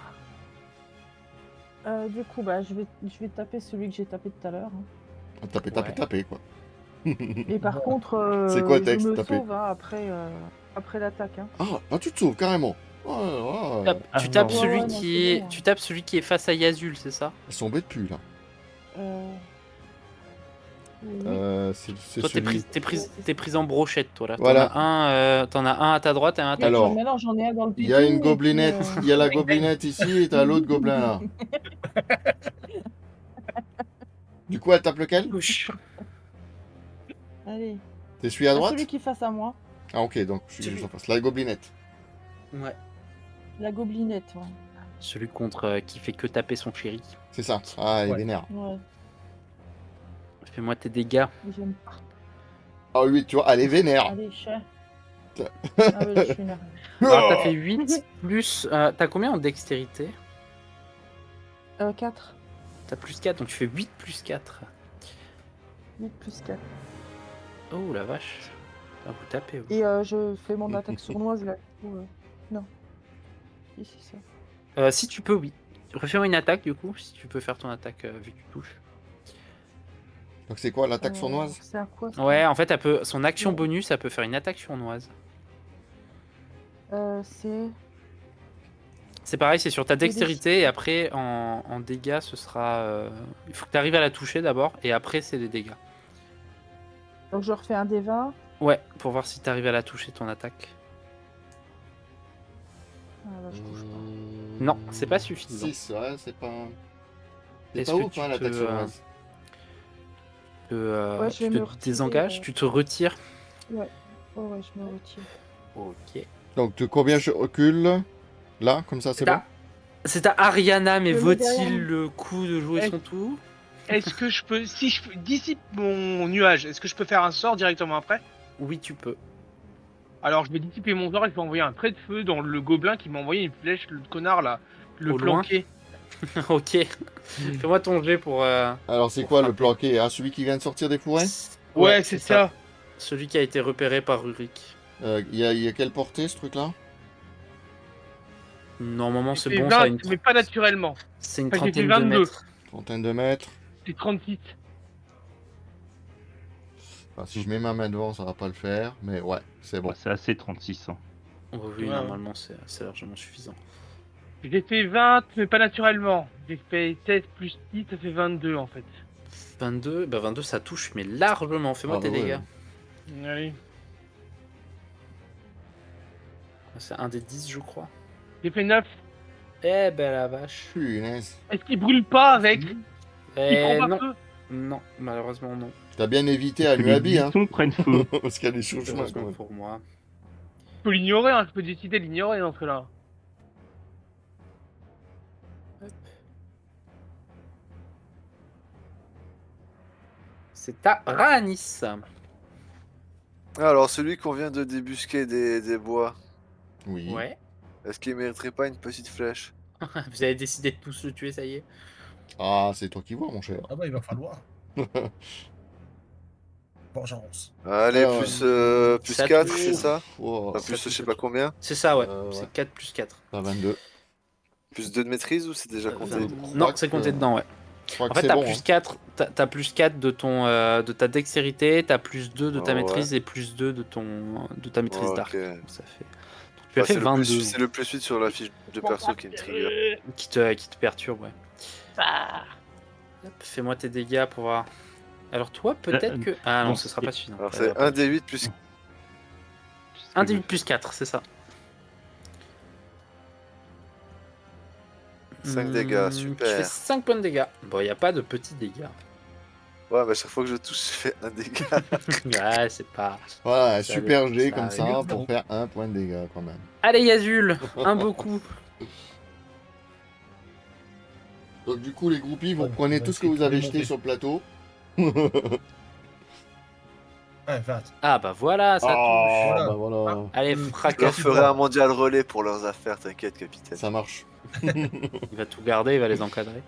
Du coup, bah, je vais taper celui que j'ai tapé tout à l'heure. hein. Taper, quoi. Et par contre, C'est quoi le je texte, me taper sauve hein, après l'attaque. Hein. Ah, tu te sauves carrément. Ouais, ouais. Tu Ah, tapes non. celui Ouais, non, qui c'est est, bon, hein. tu tapes celui qui est face à Yazul, c'est ça? Ils sont bêtes plus là. Oui. C'est Toi, celui. t'es prise en brochette, toi là. Voilà. T'en as un à ta droite et un à ta Alors, gauche. Maintenant, j'en ai un dans le Il y a pitou, une et puis, goblinette, il y a la goblinette ici et t'as l'autre gobelin là. Du coup, elle tape lequel? Gauche. Allez. T'es celui à droite? Celui qui est face à moi. Ah, ok, donc je suis juste en face. La goblinette. Ouais. La goblinette. Ouais. Celui contre qui fait que taper son chéri. C'est ça. Ah, elle est Ouais. vénère. Ouais. Fais-moi tes dégâts. J'aime pas. Ah oui, tu vois, elle est vénère. Allez, chat. Ah ouais, je suis énervé. Alors, t'as fait 8 plus. T'as combien en dextérité? 4. T'as plus 4, donc tu fais 8 plus 4. 8 plus 4. Oh la vache. Ah, vous tapez. Vous. Et je fais mon attaque sournoise là. Du coup, non. Si, c'est ça. Si tu peux, oui. Refais-moi une attaque du coup, si tu peux faire ton attaque vu que tu touches. Donc c'est quoi, l'attaque sournoise? C'est à quoi ça Ouais, en fait, elle peut, son action bonus, elle peut faire une attaque sournoise. C'est. C'est pareil, c'est sur ta dextérité et après en dégâts, ce sera. Il faut que tu arrives à la toucher d'abord et après, c'est les dégâts. Donc je refais un D20. Ouais, pour voir si tu arrives à la toucher ton attaque. Ah, bah, je touche pas. Non, c'est pas suffisant. 6, ouais, c'est pas. C'est Est-ce pas que ouf, tu hein, l'attaque peux, sournoise. Ouais, je vais tu me te retirer, désengages, tu te retires. Ouais, ouais, je me retire. Ok. Donc, de combien je recule? Là, comme ça, c'est bon? C'est à Ariana, mais Je me mets derrière vaut-il lui. le coup de jouer Eh. son tour? Est-ce que je peux, si je dissipe mon nuage, est-ce que je peux faire un sort directement après? Oui, tu peux. Alors je vais dissiper mon sort et je vais envoyer un trait de feu dans le gobelin qui m'a envoyé une flèche, le connard là, le Au loin planqué. Ok. Fais-moi ton jet pour. Alors, c'est Pour quoi le frapper. planqué? Ah, celui qui vient de sortir des fourrés? Ouais, c'est ça. Celui qui a été repéré par Rurik. Il y a quelle portée, ce truc-là? Normalement, J'ai c'est fait bon, 20, ça a une. mais pas naturellement. C'est une Enfin, j'ai fait trentaine de 22. mètres. Trentaine de mètres. C'est 36. Enfin, si je mets ma main devant, ça va pas le faire. Mais ouais, c'est bon. Ouais, c'est assez 36. Hein. Oh, oui, Ouais. normalement, c'est largement suffisant. J'ai fait 20, mais pas naturellement. J'ai fait 16 plus 10, ça fait 22 en fait. 22, bah 22, ça touche, mais largement. Fais-moi Ah, tes bah ouais. dégâts. Allez. C'est un des 10, je crois. J'ai fait 9. Eh ben la vache. Punaise. Est-ce qu'il brûle pas avec? Il Eh prend pas non, feu? non, malheureusement non. T'as bien évité Que à les Nuabi, hein. buissons prennent feu. Parce qu'il y a des choses quand Heureusement même. pour moi. Je peux l'ignorer, hein. Je peux décider de l'ignorer dans ce cas-là. C'est à Raanis. Alors, celui qu'on vient de débusquer des bois, Oui. Ouais. est-ce qu'il mériterait pas une petite flèche? Vous avez décidé de tous le tuer, ça y est. Ah, c'est toi qui vois, mon cher. Ah bah il va falloir. Vengeance. Allez, Ah, plus ça 4, touche. c'est ça? Oh, Enfin, Ça plus je touche sais le pas truc. combien. C'est ça, ouais. Ouais. C'est 4 plus 4. t'as 22. Plus 2 de maîtrise ou c'est déjà compté? Non, c'est compté dedans, ouais. Je crois En que fait, c'est t'as bon. plus Hein. 4, t'as plus 4 de ta dextérité, t'as plus 2 de ta Ouais. maîtrise et plus 2 de ta maîtrise Ok. d'arc. Donc ça fait. Tu as Ah, fait c'est 22 c'est le plus 8 sur la fiche de perso qui me trigger. qui te perturbe, ouais. Hop, fais-moi tes dégâts pour voir. Alors toi, peut-être que. Ah non, bon, ce sera pas suffisant. Alors Ça c'est va pas. 1 des 8 plus 1 des 8 plus 4, c'est ça. 5 dégâts, super. Tu fais 5 points de dégâts. Bon, il n'y a pas de petits dégâts. Ouais, bah chaque fois que je touche, je fais un dégât. Ouais, c'est pas. Voilà, un Ça super arrive, G ça comme arrive. ça Zéro. pour faire un point de dégâts quand même. Allez, Yazul, un beau coup. Donc du coup, les groupies, vous Ouais, prenez on va tout ce que essayer vous de avez les jeté monter. sur le plateau. Ouais, 20. Ah bah voilà, ça Ah, touche. Voilà. bah voilà, Allez, Je Je leur fracasse. ferai un mondial relais pour leurs affaires, t'inquiète, capitaine. ça marche. Il va tout garder, il va les encadrer.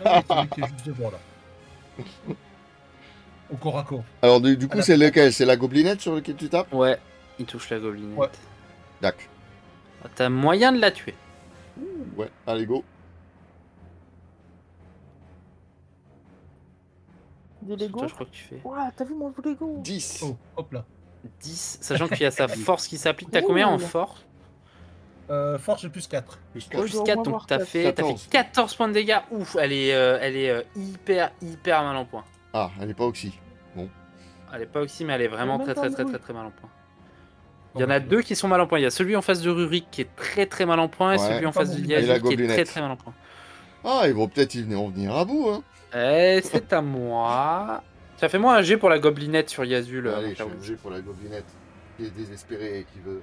Non, mais celui qui est juste devant là. Au corps à corps. Alors du coup, la c'est fenêtre. lequel? C'est la goblinette sur laquelle tu tapes? Ouais, il touche la gobelinette. Ouais. D'accord. Ah, t'as moyen de la tuer. Ouais, allez go. Des Lego. Toi, je crois que tu fais Ouah, t'as vu mon Lego? 10. Oh, hop là. 10, sachant qu'il y a sa force qui s'applique. T'as combien en Ouh. force? Force, j'ai plus 4. Plus Ouais, Plus je dois au 4, moins donc avoir t'as 4. fait 14 points de dégâts. Ouf, elle est hyper mal en point. Ah, elle est pas oxy. Elle est pas aussi, mais elle est vraiment Elle très est même très pas très en très très mal en point. Il y en a deux qui sont mal en point. Il y a celui en face de Rurik qui est très mal en point et Ouais. celui en Pas face de mon- Et la Yazul qui est goblinette. très mal en point. Ah, ils vont peut-être en venir à bout, hein. Et c'est à moi. Ça fait moi un G pour la goblinette sur Yazul. Allez, mon je fais Kaoui. un G pour la goblinette. Qui est désespérée et qui veut...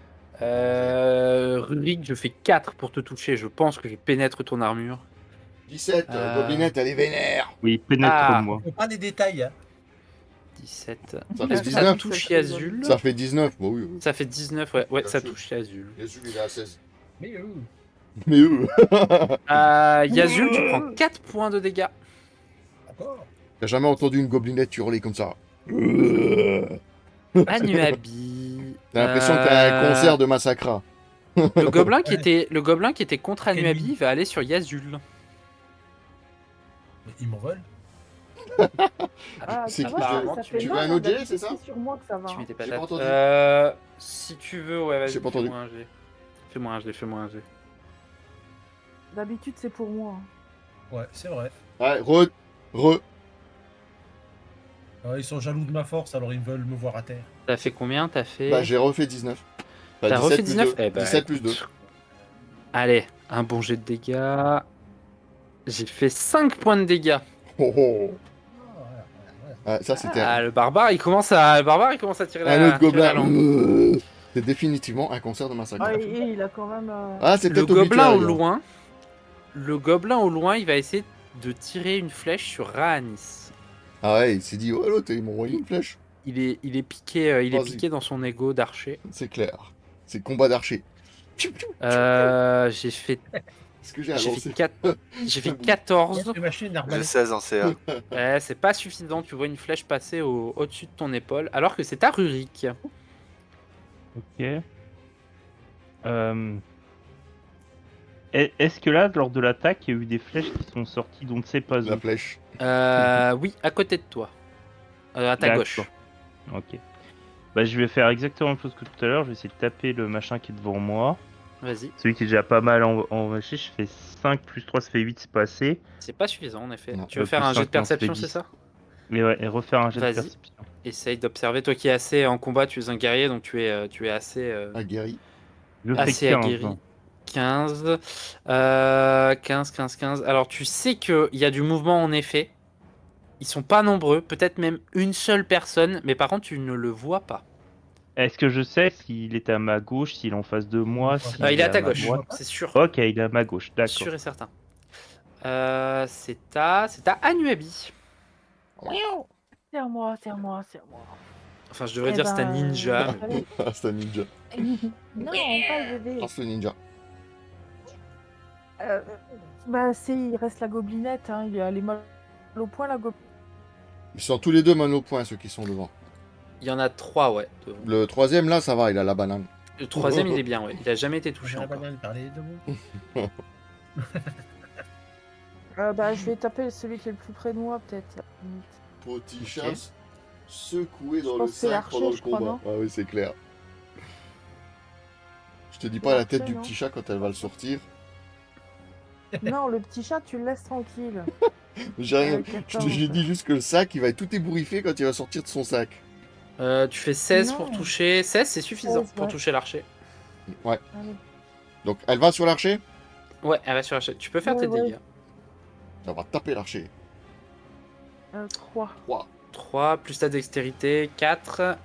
Rurik, je fais 4 pour te toucher. Je pense que je pénètre ton armure. 17, goblinette, elle est vénère. Oui, pénètre-moi. On pas les détails. Hein. 17. Ça fait Est-ce que ça 19. touche Yazul? Ça fait 19, bah oui. Ça fait 19, ouais, Bien ça sûr. touche Yazul. Yazul, il est à 16. Mais Mais eux, Yazul, tu prends 4 points de dégâts. encore. t'as jamais entendu une goblinette hurler comme ça? Anuabi. T'as l'impression que t'as un concert de Massacra. Le gobelin qui était contre Quel Anuabi nuit. va aller sur Yazul. Mais ils m'en veulent. Ah, C'est tu qui vois, apparemment, ça tu fait veux mal, un hein, OJ, d'habitude, c'est ça sur moi que ça va. Tu mets tes J'ai pas patates. entendu. Si tu veux, ouais, vas-y, J'ai pas entendu. fais-moi un G. Fais-moi un G. D'habitude, c'est pour moi. Ouais, c'est vrai. Ouais, re. Ils sont jaloux de ma force, alors ils veulent me voir à terre. T'as fait combien? T'as fait. Bah, j'ai refait 19. Bah, T'as 17 refait plus 19? 2. Eh ben, 17 plus 2. écoute. Allez, un bon jet de dégâts. J'ai fait 5 points de dégâts. Oh, oh. Ah, ouais. Ah, ça, c'était Ah, le barbare, il commence à tirer un la, autre tirer la gobelin. langue. C'est définitivement un concert de massacre. Ah, et il a quand même. Ah, c'est Le peut-être gobelin au obituaire. loin, il va essayer de tirer une flèche sur Raanis. Ah ouais, il s'est dit, oh l'autre, ils m'ont envoyé une flèche. Il est piqué, Vas-y. piqué dans son ego d'archer. C'est clair. C'est combat d'archer. J'ai fait, Ce que j'ai j'ai avancé. fait, j'ai fait 14. Je vais m'acheter une J'ai arbalète. 16 en CA. Ouais, c'est pas suffisant. Tu vois une flèche passer au-dessus de ton épaule, alors que c'est à Rurik. Ok. Est-ce que là, lors de l'attaque, il y a eu des flèches qui sont sorties d'on ne sait pas La où? flèche. Oui, à côté de toi. À ta gauche. D'accord. Ok. Bah, je vais faire exactement la même chose que tout à l'heure. Je vais essayer de taper le machin qui est devant moi. Vas-y. Celui qui est déjà pas mal envaché. Je fais 5 plus 3, ça fait 8, c'est pas assez. C'est pas suffisant en effet. Non. Tu veux faire Plus un jet de 5, non, ça fait perception, 10. c'est ça? Mais ouais, et refaire un jet de Vas-y. perception. Essaye d'observer. Toi qui es assez en combat, tu es un guerrier, donc tu es assez, Aguerri. Je fais assez 15. aguerri. 15. 15. Alors tu sais qu'il y a du mouvement en effet. Ils sont pas nombreux, peut-être même une seule personne, mais par contre tu ne le vois pas. Est-ce que je sais s'il est à ma gauche, s'il est en face de moi, s'il Il est à ta ma gauche, droite? c'est sûr. Ok, il est à ma gauche, d'accord. Sûr et certain. C'est à Anuabi. Serre-moi. Enfin, je devrais Eh dire c'est un ben, ninja. mais- allez. Ah, c'est un ninja. Non, pas bébé. Ah, c'est un ninja. Bah, il reste la goblinette, hein. Il est mal au point, la goblinette. Ils sont tous les deux mano au point, ceux qui sont devant. Il y en a 3, ouais. devant. Le troisième, là, ça va, il a la banane. Le troisième, il est bien, ouais. Il a jamais été touché J'ai la encore. banane par les deux mots. Bah, je vais taper celui qui est le plus près de moi, peut-être. Petit Ok. chasse secoué dans Je le pense que c'est sac l'archer, pendant le je crois, combat. non Ah oui, c'est clair. Je te dis C'est pas la tête l'archer, du non petit chat quand elle va le sortir. Non, le petit chat, tu le laisses tranquille. J'ai rien. Avec 14. J'ai dit juste que le sac, il va être tout ébouriffé quand il va sortir de son sac. Tu fais 16 Non. pour toucher. 16, c'est suffisant 16, pour ouais. toucher l'archer. Ouais. Allez. Donc, elle va sur l'archer. Ouais, elle va sur l'archer. Tu peux faire tes Ouais. dégâts. Elle va taper l'archer. 3, 3 plus ta dextérité, 4.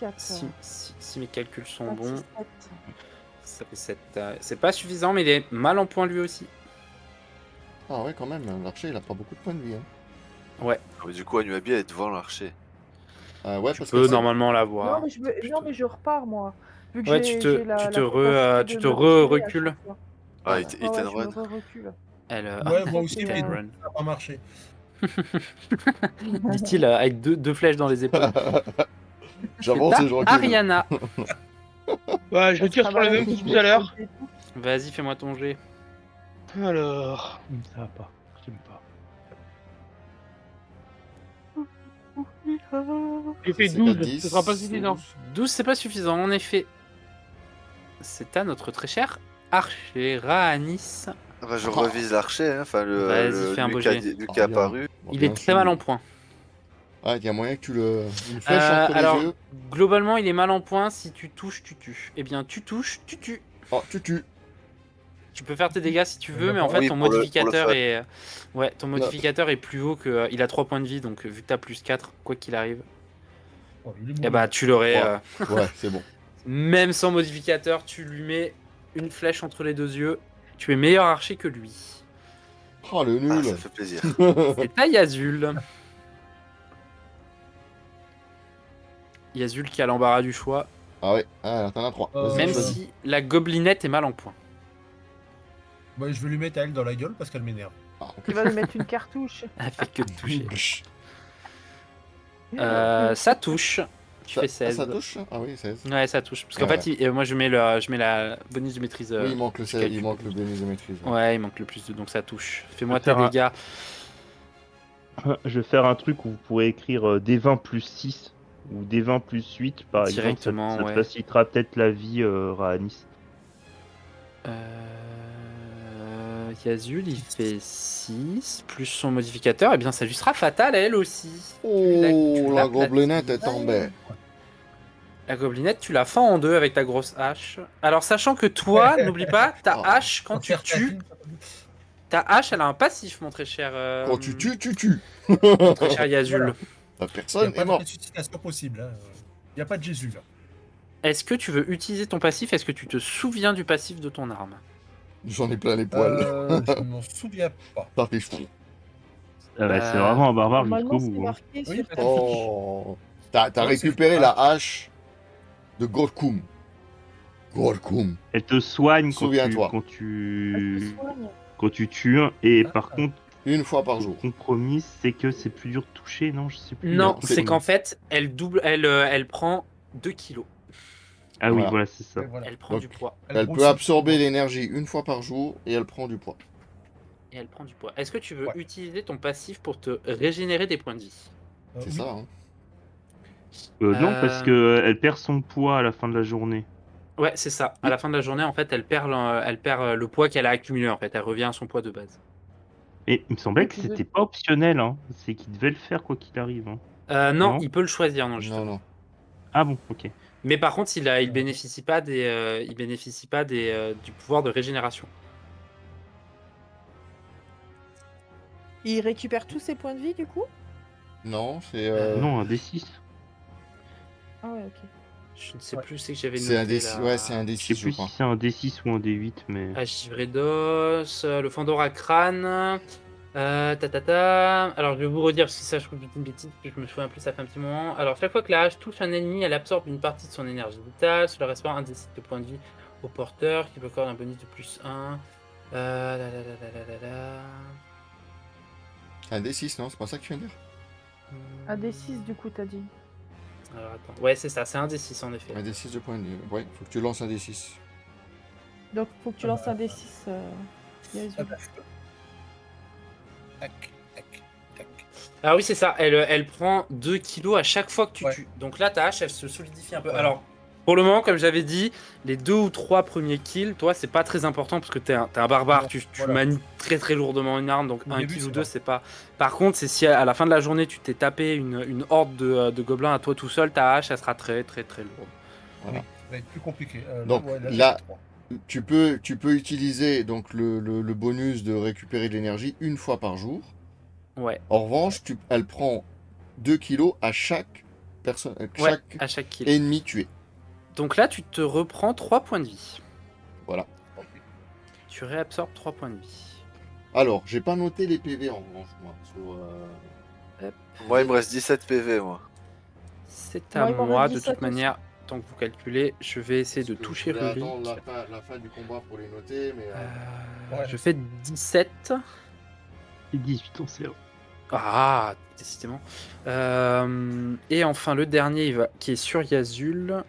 4, Si mes calculs sont 5, bons, 6, 7. ça fait 7. C'est pas suffisant, mais il est mal en point lui aussi. Ah ouais, quand même, l'archer, il a pas beaucoup de points de vie. Hein. Ah, mais du coup, Anuabi elle est devant l'archer. Ouais, Tu parce peux que normalement l'avoir. Non, mais je repars, moi. Vu que Ouais, j'ai tu te- la, tu la te re- capacité tu de te me retirer à recules. chaque fois. Ah, Voilà. hit Ah ouais, and je me run. recule. Elle, Ouais, moi aussi, hit mais and ça run. n'a pas marché. Dit-il avec deux flèches dans les épaules. J'avance C'est et je à recule. Ariana. Bah, je tire sur le même que tout à l'heure. Vas-y, fais-moi ton jet. Alors. Ça va pas, j'aime pas. J'ai fait C'est 12, 10, ce sera pas suffisant. 12, c'est pas suffisant, en effet. C'est à notre très cher archer Raanis. Ah bah, je revise l'archer, hein. Enfin, Vas-y, fais un lui beau qui a, jet. lui qui est apparu. Bon, Il bien est très sûr. mal en point. Ah, il y a moyen que tu le. Une flèche entre alors, les yeux. globalement, il est mal en point. Si tu touches, tu tues. Eh bien, tu touches, tu tues. Oh, tu tues. Tu peux faire tes dégâts si tu veux, mais en fait, Oui, ton pour le modificateur fun. est. Ouais, ton modificateur est plus haut que. Il a 3 points de vie, donc vu que t'as plus 4, quoi qu'il arrive, Oh, il est eh bon. bah, tu l'aurais. Ouais. Ouais, c'est bon. Même sans modificateur, tu lui mets une flèche entre les deux yeux. Tu es meilleur archer que lui. Oh, le Ah, nul. ça fait plaisir. C'est à Yazul. Yazul qui a l'embarras du choix, Ah ouais, ah, t'en as 3. même Choisis. si la goblinette est mal en point. Bah, je vais lui mettre à elle dans la gueule parce qu'elle m'énerve. Ah, ok. Tu vas lui mettre une cartouche. Elle fait que de toucher. Bûche. Ça touche. Tu fais Ah, 16. ça touche. Ah oui, 16. Ouais, ça touche. Parce qu'en Ouais. fait, moi je mets la bonus de maîtrise. Oui, il manque le, je calcule. il manque le bonus de maîtrise. Ouais. Ouais, il manque le plus de, donc ça touche. Fais-moi Je tes vais faire un- dégâts. Je vais faire un truc où vous pourrez écrire des 20 plus 6 ou des 20 plus 8 par Directement, exemple. Ça ouais. te facilitera peut-être la vie, Raanis. Yazul, il fait 6 plus son modificateur. Et bien, ça lui sera fatal à elle aussi. Oh, tu la l'as goblinette platine. est tombée. La goblinette, tu la fends en deux avec ta grosse hache. Alors, sachant que toi, n'oublie pas, ta Oh. hache, quand tu tues, Ta hache, elle a un passif, mon très cher. Quand tu tues, tu tues. Mon très cher Yazul. Voilà. La Il n'y personne a pas est de morte. ressuscitation possible. Hein. Il n'y a pas de Jésus là. Est-ce que tu veux utiliser ton passif? Est-ce que tu te souviens du passif de ton arme? J'en ai plein les poils. Je m'en souviens pas. Ça fait fou. C'est Bah, vraiment un barbare Normalement, jusqu'au c'est bout. Hein. marqué Oui, sur ta fiche. Oh. T'as Non, récupéré c'est- la hache de Gorkum. Gorkum. Elle te soigne quand tu, Souviens-toi. quand Elle te tu, soigne. quand tu tues. Et Ah. par contre, Une fois par le jour. compromis, c'est que c'est plus dur de toucher, non? Je sais plus. non, c'est- c'est qu'en fait, elle prend 2 kilos. Ah oui, Voilà. voilà, c'est ça. Ouais, voilà. Elle prend Donc, du poids. Elle prend peut aussi- absorber l'énergie une fois par jour et elle prend du poids. Et elle prend du poids. Est-ce que tu veux Ouais. utiliser ton passif pour te régénérer des points de vie? C'est Oui. ça, hein. Non, parce que elle perd son poids à la fin de la journée. Ouais, c'est ça. À Oui. la fin de la journée, en fait, elle perd le poids qu'elle a accumulé. En fait, elle revient à son poids de base. Et il me semblait Oui, que tu veux- c'était pas optionnel, hein. C'est qu'il devait le faire quoi qu'il arrive. Hein. Non, Non. il peut le choisir, non, justement. Non, non. Ah bon, ok. Mais par contre, il bénéficie pas du pouvoir de régénération. Il récupère tous ses points de vie du coup? Non, c'est Non, un D6. Ah ouais, ok. Je ne sais Ouais. plus c'est que j'avais c'est un noté D6. là. Ouais, c'est un Je sais D6, je plus crois. si c'est un D6 ou un D8, mais. Agivredos, le Fandora crâne. Alors je vais vous redire parce que ça je trouve que c'est une bêtise, parce que je me souviens plus, ça fait un petit moment. Alors chaque fois que la hache touche un ennemi, elle absorbe une partie de son énergie vitale. Cela restaure un des sites de points de vie au porteur qui peut accorder un bonus de plus 1. C'est un D6, non? C'est pas ça que tu viens de dire? Un D6 du coup, t'as dit. Alors attends. Ouais, c'est ça, c'est un des 6 en effet. Un D6 de points de vue. Ouais, faut que tu lances un D6. Donc faut que tu lances un D6. Yazul. Ah bah, je peux. Tac, tac, tac. Ah oui, c'est ça, elle prend 2 kilos à chaque fois que tu Ouais. tues. Donc là, ta hache, elle se solidifie un peu. Voilà. Alors, pour le moment, comme j'avais dit, les 2 ou 3 premiers kills, toi, c'est pas très important parce que t'es un barbare, Non, tu voilà. manies très très lourdement une arme, donc Au un début, kill ou c'est 2, pas. c'est pas. Par contre, c'est si à la fin de la journée, tu t'es tapé une horde de gobelins à toi tout seul, ta hache, elle sera très très très lourde. Voilà. Oui, ça va être plus compliqué. Donc, ouais, là- j'ai trois. Tu peux utiliser donc le bonus de récupérer de l'énergie une fois par jour. Ouais, En revanche, elle prend 2 kilos à chaque personne, ouais, chaque à chaque kill. ennemi tué. Donc là, tu te reprends 3 points de vie. Voilà. Tu réabsorbes 3 points de vie. Alors, j'ai pas noté les PV en revanche, moi. Sur, Moi, il me reste 17 PV, moi. C'est à Moi, il m'en moi, reste de 17 toute manière, tant que vous calculez, je vais essayer de parce que toucher je voulais Rurik. attendre la fin du combat pour les noter, mais Ouais. Je fais 17. Et 18 en CA. Ah, décidément. Et enfin, le dernier, qui est sur Yazul.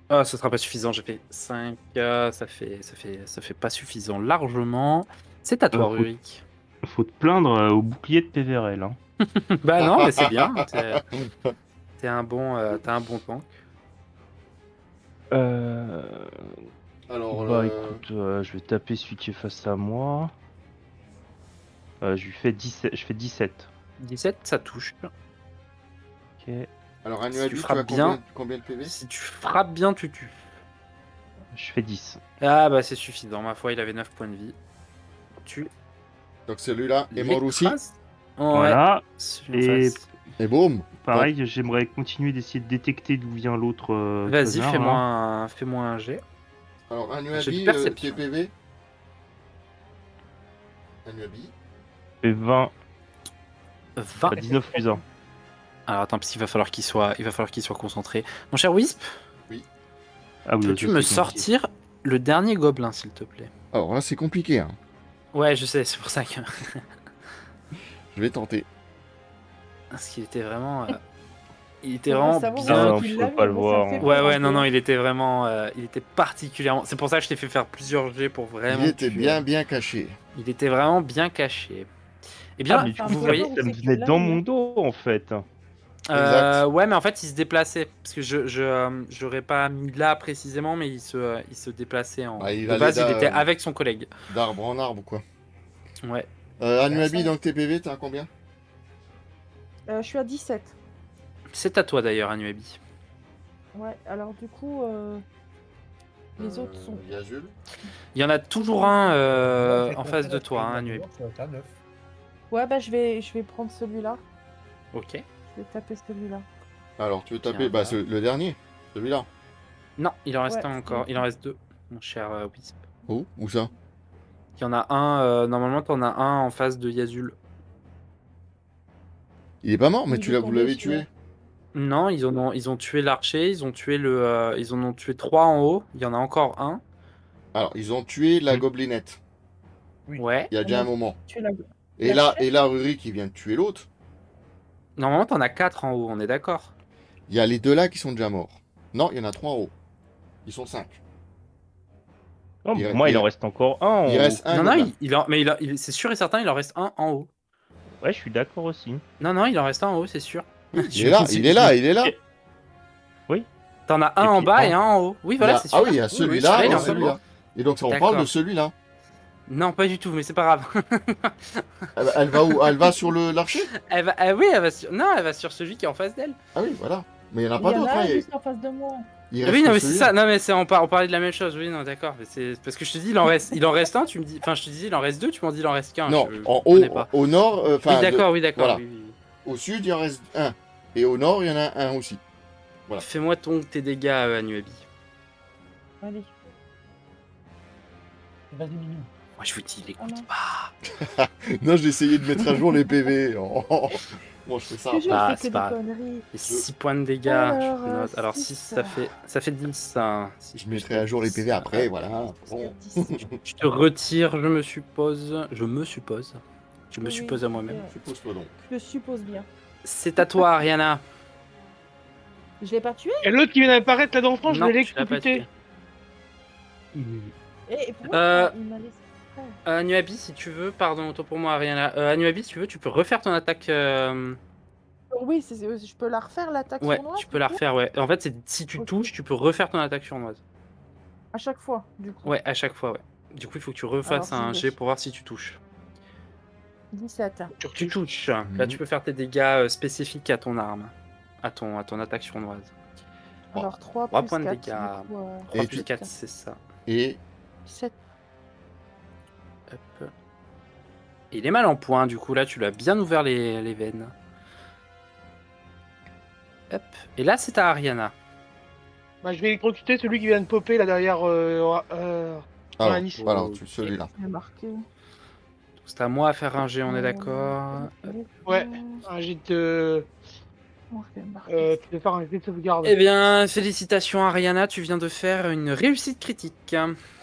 Ah, ça sera pas suffisant, j'ai fait 5. Ça fait pas suffisant largement. C'est à toi, faut- Rurik. Faut te plaindre au bouclier de PVRL. Hein. Bah non, mais c'est bien. T'as un bon tank. alors, Bah écoute, je vais taper celui qui est face à moi. Je fais 17. 17, ça touche. Ok. alors si tu Anuabi, tu frappes as bien- combien de PV? Si tu frappes bien, tu tues. Je fais 10. Ah bah c'est suffisant, ma foi, il avait 9 points de vie. Tu Donc celui-là est mort aussi. l'écrases. Ouais, Voilà. celui en Et- face. Et boum. Pareil, j'aimerais continuer d'essayer de détecter d'où vient l'autre. Vas-y, connard, là. fais-moi un jet. Alors J'ai Anuabi, de perception. tes PV. Anuabi. Et 20. 20. 19 plus 1. Alors attends, parce qu'il va falloir qu'il soit concentré. Mon cher Wisp, Ah oui, peux-tu je me sais, sortir le dernier gobelin, s'il te plaît? Alors là, c'est compliqué, hein. Ouais, je sais, c'est pour ça que... Je vais tenter. Parce qu'il était vraiment... il était On va vraiment savoir bien... Ah, où non, tu je l'as peux mis, pas le moi, ça voir, me fait hein. Ouais, peur ouais, un non, peu. non, il était vraiment... il était particulièrement... C'est pour ça que je t'ai fait faire plusieurs jets pour vraiment... Il était que tu- bien caché. Il était vraiment bien caché. Eh bien, Ah, mais du enfin, coup, vous ça voyez... va, ça me c'est que venait là, dans il y a- mon dos en fait. Exact. Ouais, mais en fait, il se déplaçait. Parce que j'aurais pas mis là précisément, mais il se déplaçait en. Ah, il de allait base, il était d'un- avec son collègue. D'arbre en arbre, quoi. Ouais. Anuabi, Personne. donc tes PV, t'as combien? Je suis à 17. C'est à toi d'ailleurs, Anuabi. Ouais, alors du coup, Les autres sont. Yazul. Il y en a toujours un en face de toi, hein, Nueb. Ça va être un 9. Ouais, bah je vais prendre celui-là. Ok. Je vais taper celui-là. Alors, tu veux taper Tiens, bah, là. le dernier, celui-là. Non, il en reste Ouais, un encore. c'est- Il en reste deux, mon cher Wisp. Où ça? Il y en a un, normalement, t'en as un en face de Yazul. Il est pas mort, mais Il est vous tombé, l'avez celui-là. tué. Non, ils ont tué l'archer, ils ont tué ils en ont tué trois en haut. Il y en a encore un. Alors, ils ont tué la Mm. goblinette. Oui. Ouais. Il y a déjà On un a moment. tué la- Et la là, chef. Rurik, qui vient de tuer l'autre. Normalement, t'en as quatre en haut, on est d'accord. Il y a les deux là qui sont déjà morts. Non, il y en a trois en haut. Ils sont 5. Non, Il pour reste- moi, il il- en reste encore un en Il haut. reste un non, gobelin. c'est sûr et certain, il en reste un en haut. Ouais, je suis d'accord aussi. Non, il en reste un en haut, c'est sûr. Il est là, il est là, il est là. Et- Oui. T'en as un Et en puis bas un. et un en haut. Oui, voilà, c'est sûr. Ah oui, il y a Oui, celui-là celui-là, il et est en bas. celui-là. Et donc, on D'accord. parle de celui-là. Non, pas du tout, mais c'est pas grave. Elle va où? Elle va sur l'archer? Elle va, oui, non, elle va sur celui qui est en face d'elle. Ah oui, voilà. Mais il n'y en a Il pas y en d'autres. a Hein. un juste en face de moi. Il Ah reste oui, non, que mais c'est celui-là. ça. Non, mais on parlait de la même chose. Oui, non, d'accord. Mais c'est parce que je te dis, il en reste un. Tu me dis, enfin, je te dis, il en reste deux. Tu m'en dis, il en reste qu'un. Non, je en connais haut, pas. au nord, Oui, d'accord, oui, d'accord. voilà. oui, oui, oui. Au sud, il en reste un. Et au nord, il y en a un aussi. Voilà. Fais-moi tes dégâts, Anuabi. Allez. Vas-y, Minou. Moi, je vous dis, l'écoute Ah pas. Non, j'ai essayé de mettre à jour les PV. Bon, je fais ça. Je te jure, pas- c'est c'est que pas- des conneries. Et 6 points de dégâts. Alors, je note. Alors, 6, six. ça fait 10. Hein. Si Je mettrai à jour les PV après, voilà. Bon. 10. Je te retire, je me suppose. Je me Oui, suppose à moi-même. Suppose-toi donc. Je suppose bien. C'est à toi, Ariana. Je l'ai pas tué. Et l'autre qui vient d'apparaître là dans le fond, je Non, l'ai tu l'as pas exécuté. tué. Et pourquoi Euh, il m'a laissé faire Anuabi, si tu veux, pardon, autant pour moi, Ariana. Anuabi, si tu veux, tu peux refaire ton attaque. Oui, je peux la refaire l'attaque Ouais, sournoise, tu peux du la coup refaire, ouais. En fait, si tu Ok. touches, tu peux refaire ton attaque surnoise. À chaque fois, du coup. Ouais, à chaque fois, ouais. Du coup, il faut que tu refasses Alors, un j'y jet vais. pour voir si tu touches. 17. Tu touches. Là, tu peux faire tes dégâts spécifiques à ton arme. À ton attaque surnoise. Alors 3 3 plus points de 4. dégâts. 3 Et plus tu- 4, c'est ça. Et 7. Hop. Et il est mal en point, du coup, là, tu lui as bien ouvert les veines. Hop. Et là, c'est à Ariana. Bah, je vais électrocuter celui qui vient de popper là derrière. alors, Nice. voilà, tu celui-là. Je vais marquer. C'est à moi à faire un jet, on est d'accord. Ouais. Un jet de. Je vais marquer. Tu peux faire un jet de sauvegarde. Eh bien, félicitations Ariana, tu viens de faire une réussite critique.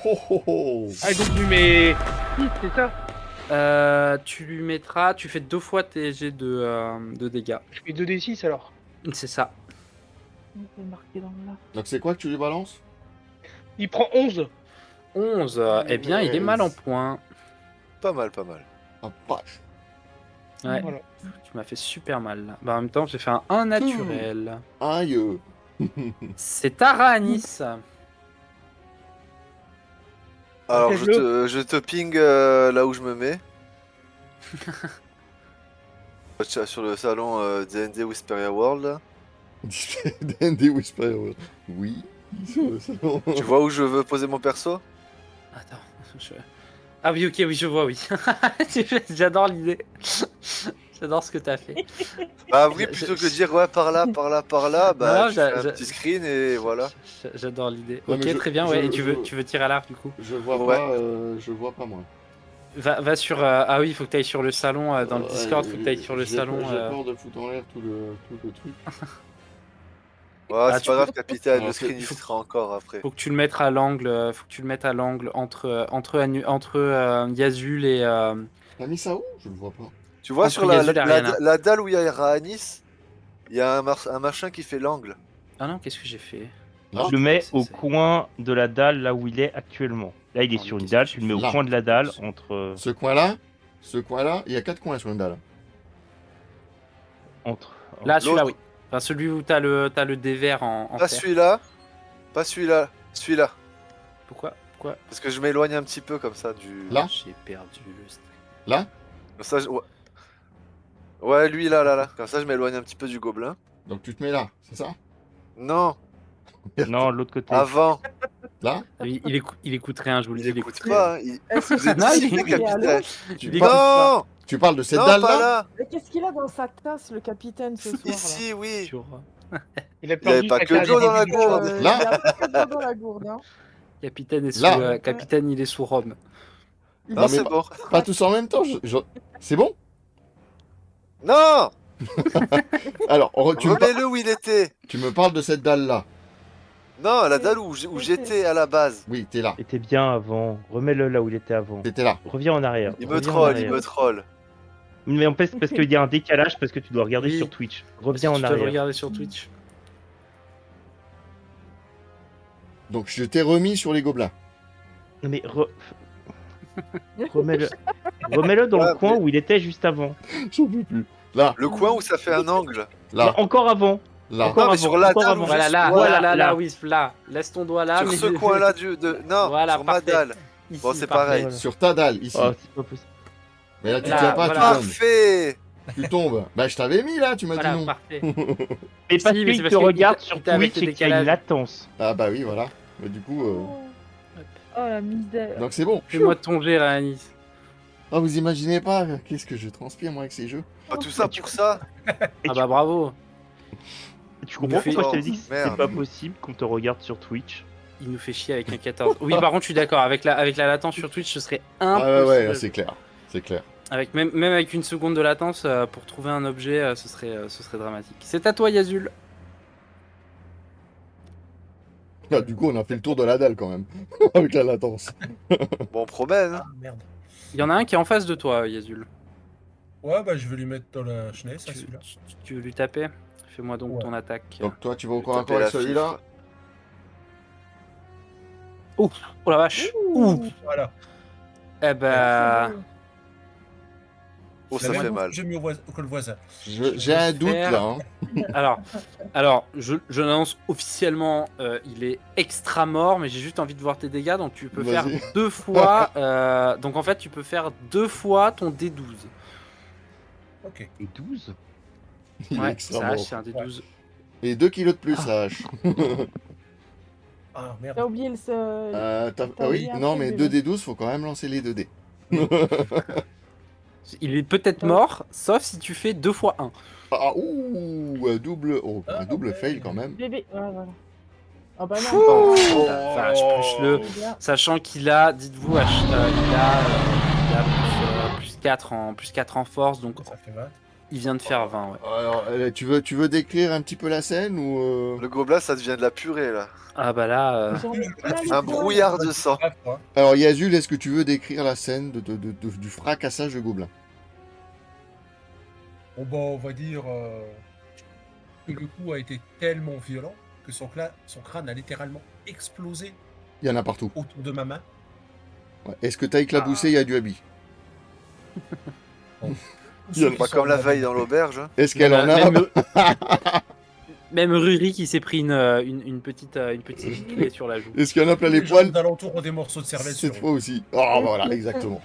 Ho ho ho. Ah, donc tu mets 6, c'est ça? Tu lui mettras, tu fais 2 fois tes jets de dégâts. Je fais 2d6 alors. C'est ça. Je vais marquer dans le là. Donc c'est quoi que tu lui balances? Il prend 11. 11, eh bien, il est mal en point. Pas mal, pas mal. Ah, vache. Ouais, Voilà. tu m'as fait super mal. Là. Bah, en même temps, j'ai fait un 1 naturel. Aïe. C'est Tara à Nice. Alors, Faites-le. je te ping là où je me mets. Sur le salon D&D Whisperia World. Là. D&D Whisper. Oui. Sur le salon. Tu vois où je veux poser mon perso? Attends. Ah oui, ok, oui, je vois, oui. J'adore l'idée. J'adore ce que t'as fait. Ah oui, plutôt que de dire ouais, par là, bah Non, tu fais un petit screen et voilà. J'adore l'idée. Non, Ok, mais très bien, ouais. Et tu veux tirer à l'arc du coup? Je vois Ouais. pas, je vois pas moi. Va sur. Ah oui, il faut que tu ailles sur le salon dans le Ouais, Discord. Faut que tu ailles sur le j'ai salon. J'ai peur de foutre en l'air tout le truc. Ouais, Ah, c'est tu pas grave, peux- capitaine, Ah, le screen il il faut- sera encore après. Faut que tu le mettes à l'angle. Faut que tu le mettes à l'angle entre Yazul et. T'as mis ça où? Je le vois pas. Tu vois Entre sur Yazul et Ariana. la dalle où il y a Raanis, il y a un machin qui fait l'angle. Ah non, qu'est-ce que j'ai fait? Là? Je le mets C'est- au c'est- coin de la dalle là où il est actuellement. Là, il est Oh, sur mais une qu'est-ce dalle, que tu le mets au Là. coin de la dalle entre. Ce coin-là, il y a 4 coins sur une dalle. entre... Là, celui-là, L'autre. oui. Enfin, celui où t'as le dé vert en Pas fer. celui-là, pas celui-là, celui-là. Pourquoi? Parce que je m'éloigne un petit peu comme ça du. Là? J'ai perdu le stream. Là? Comme ça, ouais, lui là. Comme ça, je m'éloigne un petit peu du gobelin. Donc tu te mets là, c'est ça? Non, Non, de l'autre côté. avant. Là Il écoute rien, je vous le dis. Il écoute pas. Est-ce Vous êtes Non, il décidé, est- capitaine. tu, Il est- parles, Non, tu parles de cette non, dalle pas là là. Mais qu'est-ce qu'il a dans sa tasse, le capitaine, ce soir là Ici, oui. Sur- Il a Il y avait perdu pas sa que de carte l'eau dans la début du gourde. jeu. Là. Il a pas que de l'eau dans la gourde. Hein. Capitaine est sous, Là. Capitaine, il est sous Rome. Il Non, mais c'est pas- bon. Pas tous en même temps. C'est bon. Non, Alors, remets-le où il était. tu me parles de cette dalle là. Non, la dalle où j'étais à la base. Oui, t'es là. Il était bien avant. Remets-le là où il était avant. T'étais là. Reviens en arrière. Il me Reviens en troll, il arrière. me troll. Mais en fait, c'est parce qu'il y a un décalage, parce que tu dois regarder Oui. sur Twitch. Reviens en Tu dois le arrière. regarder sur Twitch. Donc, je t'ai remis sur les gobelins. Non, mais remets-le. Remets-le dans Ah, le coin mais- où il était juste avant. J'en peux plus. Là, Le coin où ça fait un angle. là, Encore avant. là. Encore Non, mais avant, sur la encore dalle avant. où Voilà, je là, suis. voilà, là, là. Wisp, là. Laisse ton doigt là. Sur mais- ce coin-là Non, Voilà, sur ma parfait. dalle. Ici, Bon, c'est parfait. pareil. Voilà. Sur ta dalle, ici. Oh, c'est pas possible. Mais là, tu Là, tiens pas, voilà. tu tombes. Parfait. Tu tombes. Bah, je t'avais mis là, tu m'as Voilà, dit non. parfait. Mais parce mais c'est qu'il parce te qu'il regarde était- sur il était avec Twitch le et qu'il y a une décalage. latence. Ah, bah oui, voilà. Bah, du coup, Oh la misère. donc c'est bon. Fais-moi ton jet, là, Anis. Ah, vous imaginez pas qu'est-ce que je transpire moi avec ces jeux. Pas tout ça pour ça. Et Ah bah bravo. tu comprends fait- pourquoi je t'ai dit que c'était Merde. pas possible qu'on te regarde sur Twitch? Il nous fait chier avec un 14. Oui, par contre, je suis d'accord. Avec la latence sur Twitch, ce serait Ah impossible. ouais, ouais, c'est clair. C'est clair. Avec même avec une seconde de latence, pour trouver un objet, ce serait dramatique. C'est à toi, Yazul. Ah, du coup, on a fait le tour de la dalle quand même. avec la latence. Bon, on promène. Ah, merde. Il y en a un qui est en face de toi, Yazul. Ouais, bah je vais lui mettre dans la chenille, ça, Tu, celui-là. tu veux lui taper? Fais-moi donc Ouais. ton attaque. Donc toi, tu vas au corps à Taper corps avec la celui-là. fifre. Oh la vache. Ouh. Voilà. Eh ben. Oh, ça La fait même mal. J'ai mis que le voisin. J'ai un doute là. Hein. Alors, je l'annonce officiellement, il est extra mort, mais j'ai juste envie de voir tes dégâts, donc tu peux faire Vas-y. 2 fois. Donc en fait, tu peux faire 2 fois ton D12. Ok. Et 12? Il est Ouais, extra ça mort. c'est un D12. Et 2 kilos de plus, la hache. Ah, merde. T'as oublié le. Ah oui, oublié un non, truc, mais déjà. 2D12, faut quand même lancer les 2D. Il est peut-être mort, sauf si tu fais 2 fois 1. Ah, ouh, un double, oh, un Ah, double ouais. fail quand même. Bébé. Ouais, voilà. Ah bah Fou. non. Oh la vache, plus le. C'est bien. Sachant qu'il a, dites-vous, il a plus 4 en force, donc Ça fait 20. il vient de faire 20. Ouais. Alors, tu veux décrire un petit peu la scène ou Le gobelin, ça devient de la purée, là. Ah bah là. J'en ai plein les Un poils. brouillard de sang. Bref, quoi. Alors, Yazul, est-ce que tu veux décrire la scène du fracassage de gobelins? Bon, bah, on va dire que le coup a été tellement violent que son crâne a littéralement explosé Il y en a partout. autour de ma main. Ouais. Est-ce que t'as éclaboussé Ah. Yaduabi? Ceux a- qui Pas sont comme la en- veille dans l'auberge. hein. Est-ce qu'elle en a? Même Ruri qui s'est pris une petite giflée sur la joue. Est-ce qu'il y en a plein Les les gens poils? d'alentour ont des morceaux de cervelle sur Cette eux. fois aussi. Oh, bah voilà, exactement.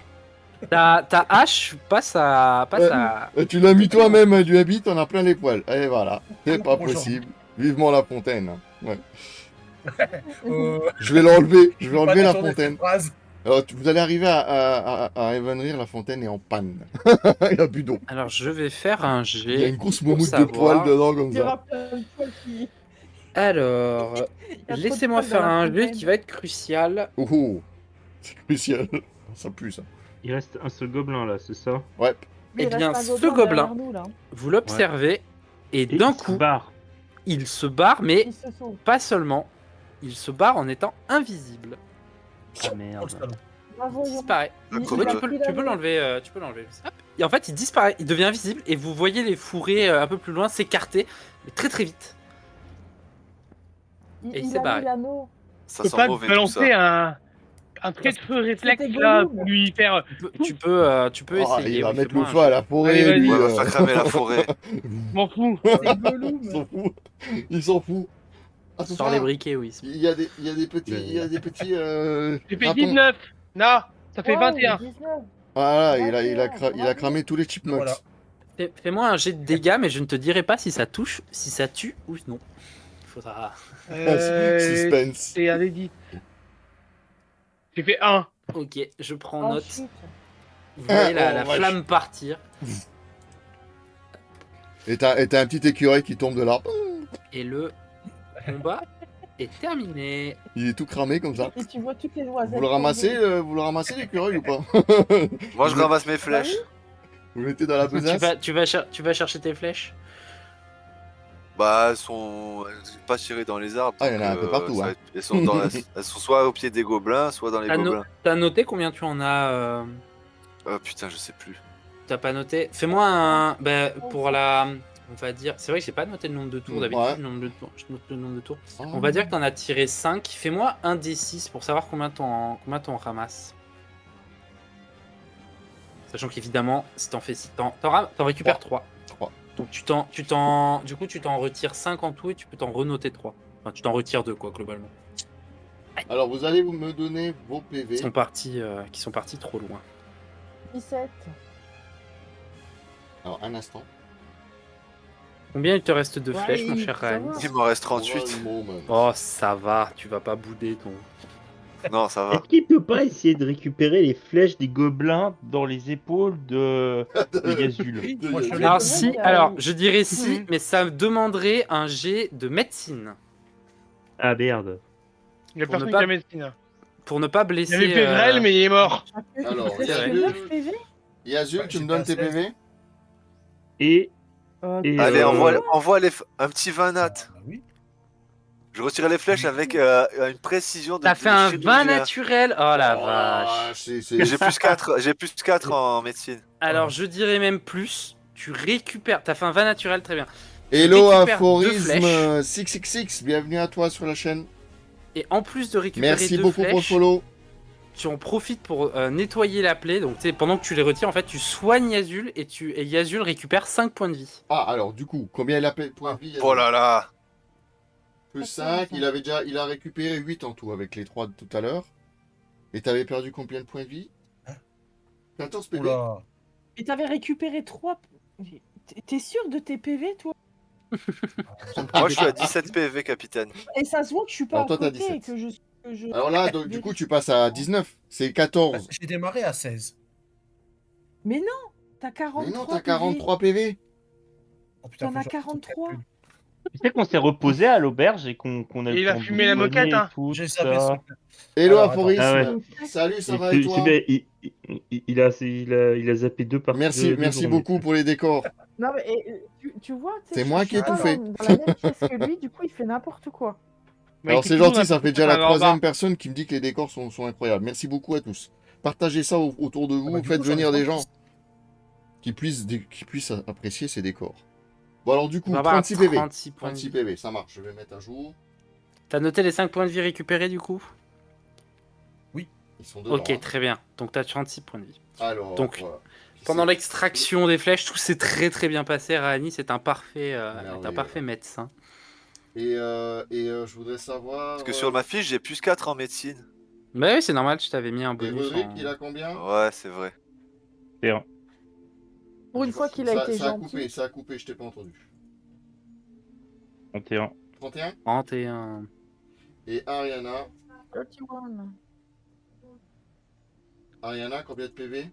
Ta hache passe à. Tu l'as mis toi-même, Yaduabi, t'en as plein les poils. Et voilà, c'est pas Bonjour. possible. Vivement la fontaine. Ouais. Je Je vais l'enlever, je vais enlever la fontaine. fontaine. Alors, vous allez arriver à Evenrir, la fontaine est en panne. Il a plus d'eau. Alors je vais faire un jet. Il y a une grosse pour moumoute de savoir. poils dedans comme Il y aura ça. plein de poils qui. Alors, Il y a trop de laissez-moi poils faire dans la un jet fontaine. qui va être crucial. Oh, oh. C'est crucial. Ça pue ça. Il reste un seul gobelin là, c'est ça? Ouais. Mais il Eh bien, reste un ce gobelin. derrière nous, là. Vous l'observez et d'un il se coup, barre. il se barre, mais Il se sauve. pas seulement. Il se barre en étant invisible. Ah Oh, le merde. salaud. Bravo, Il Yon. disparaît. Le Il- Ouais, gobelin. il a tu peux, plus tu peux d'anneau. l'enlever. Tu peux l'enlever. Hop. Et en fait, il disparaît. Il devient invisible et vous voyez les fourrés un peu plus loin s'écarter, mais très très vite. Et il Il s'est a barré. mis l'anneau. Ça Je peux sent pas mauvais tout balancer ça. un trait de feu réflexe C'était là Gollum. pour lui faire. Tu peux Oh, essayer. il va oui, mettre fais-moi le un feu à jet. la forêt, Allez, lui. vas-y. Ouais, va faire cramer la forêt. M'en fous. C'est Il Gollum. s'en fout. Il s'en fout. Attention, Sors les briquets, oui. il y a des petits. J'ai fait ratons. 19. Non, ça fait Oh, 21. 19. Voilà, il a 21, cramé tous les chipmunks. Voilà. Fais-moi un jet de dégâts, mais je ne te dirai pas si ça touche, si ça tue ou non. Il faudra. Suspense. C'est un des 10. J'ai fait 1. Ok, je prends Oh, note. chut. Vous voyez Oh, la vache. flamme partir. Et t'as un petit écureuil qui tombe de l'arbre. Et le combat est terminé. Il est tout cramé comme ça. Et tu vois toutes les noisettes. Vous le ramassez l'écureuil ou pas? Moi, je Vous ramasse mes flèches. Vous le mettez dans la besace? tu vas chercher tes flèches. Bah, elles sont pas tirées dans les arbres. Ah, il y en a donc, un peu partout, hein. Elles sont, elles sont soit au pied des gobelins, soit dans les gobelins. T'as noté combien tu en as Putain, je sais plus. T'as pas noté? Fais-moi un. Bah, pour la. On va dire. C'est vrai que j'ai pas noté le nombre de tours d'habitude. Ouais. Le nombre de tours. Je note le nombre de tours. Oh. On va dire que t'en as tiré 5. Fais-moi un D6 pour savoir combien t'en ramasses. Sachant qu'évidemment, si t'en fais 6, t'en récupères 3. 3. Donc du coup, tu t'en retires 5 en tout et tu peux t'en renoter 3. Enfin, tu t'en retires 2, quoi, globalement. Alors, vous allez me donner vos PV. Qui sont partis trop loin. 17. Alors, un instant. Combien il te reste de Ouais, flèches, mon il- cher ça Ryan? va. Il m'en reste 38. One moment. Oh, ça va, tu vas pas bouder ton. Non, ça va. Est-ce qu'il peut pas essayer de récupérer les flèches des gobelins dans les épaules de Yazul? Oui, moi, je Alors, l'ai Alors dit. si, alors je dirais si, mais ça demanderait un jet de médecine Ah merde. Il y a Pour ne personne pas- qui a médecine. pour ne pas Il blesser. y avait Pégrel, mais il est mort. Alors, C'est c'est vrai. 9 PV. Yazul, Ouais, tu me j'étais donnes à tes 16. PV? Et Ok. Allez, Euh, envoie un petit 20 nat. Ah, oui. Je retire les flèches avec une précision de. T'as fait un chirurgien. 20 naturel. Oh la Oh, vache. c'est- J'ai plus 4 en médecine. Alors je dirais même plus. Tu récupères. T'as fait un 20 naturel, très bien. Hello, récupères deux aphorisme flèches. 666, bienvenue à toi sur la chaîne. Et en plus de récupérer Merci 2 beaucoup pour le flèches, follow. tu en profites pour nettoyer la plaie. Donc tu sais, pendant que tu les retires, en fait, tu soignes Yazul et Yazul récupère 5 points de vie. Ah, alors, du coup, combien il a point de vie Yazul? Oh là là. Plus 5, il a récupéré 8 en tout avec les 3 de tout à l'heure. Et t'avais perdu combien de points de vie? 14 PV. Oula. Et t'avais récupéré 3. T'es sûr de tes PV, toi? Moi, je suis à 17 PV, capitaine. Et ça se voit que je suis pas Alors, toi, à t'as côté 17. et que je... Alors là, donc, du coup, tu passes à 19. C'est 14. J'ai démarré à 16. Mais non, t'as 43 Mais non, t'as PV. 43 PV. Oh, putain, T'en faut as que je- 43. tu sais qu'on s'est reposé à l'auberge et qu'on a Et eu il a le temps de fumé la soigner moquette, hein. tout J'ai sapé ce ça. truc-là. Hello, Alors, aphorisme. Ah ouais. Salut, ça Et va et c'est toi? bien, il a zappé 2 parties. Merci, deux merci journées. beaucoup pour les décors. Non, mais tu vois, tu sais, C'est je moi suis qui ai pas tout fait. Dans la même pièce que lui, du coup, il fait n'importe quoi. Mais Alors écoute, c'est tout le monde gentil, a ça fait fait déjà ça la dans leur bar. troisième personne qui me dit que les décors sont incroyables. Merci beaucoup à tous. Partagez ça autour de vous, bah, du faites coup, j'en ai venir des 36. gens qui puissent apprécier ces décors. Bon alors du coup, On va avoir 36 PV. 36 points de 36 vie. PV, ça marche, je vais mettre à jour. T'as noté les 5 points de vie récupérés du coup? Ils sont dedans. Ok, hein. très bien. Donc t'as 36 points de vie. Alors, Donc, voilà. Pendant C'est- l'extraction des flèches, tout s'est très très bien passé. Rani, c'est un parfait Merveilleux. médecin. Et je voudrais savoir... Parce que sur ma fiche, j'ai plus 4 en médecine. Bah oui, c'est normal, je t'avais mis un Et bonus. Roderick, en- il a combien? Ouais, c'est vrai. Pour une fois qu'il a été ça a gentil. coupé, ça a coupé, je t'ai pas entendu. 31. 31? 31. Et Ariana, 31. Ariana, combien de PV?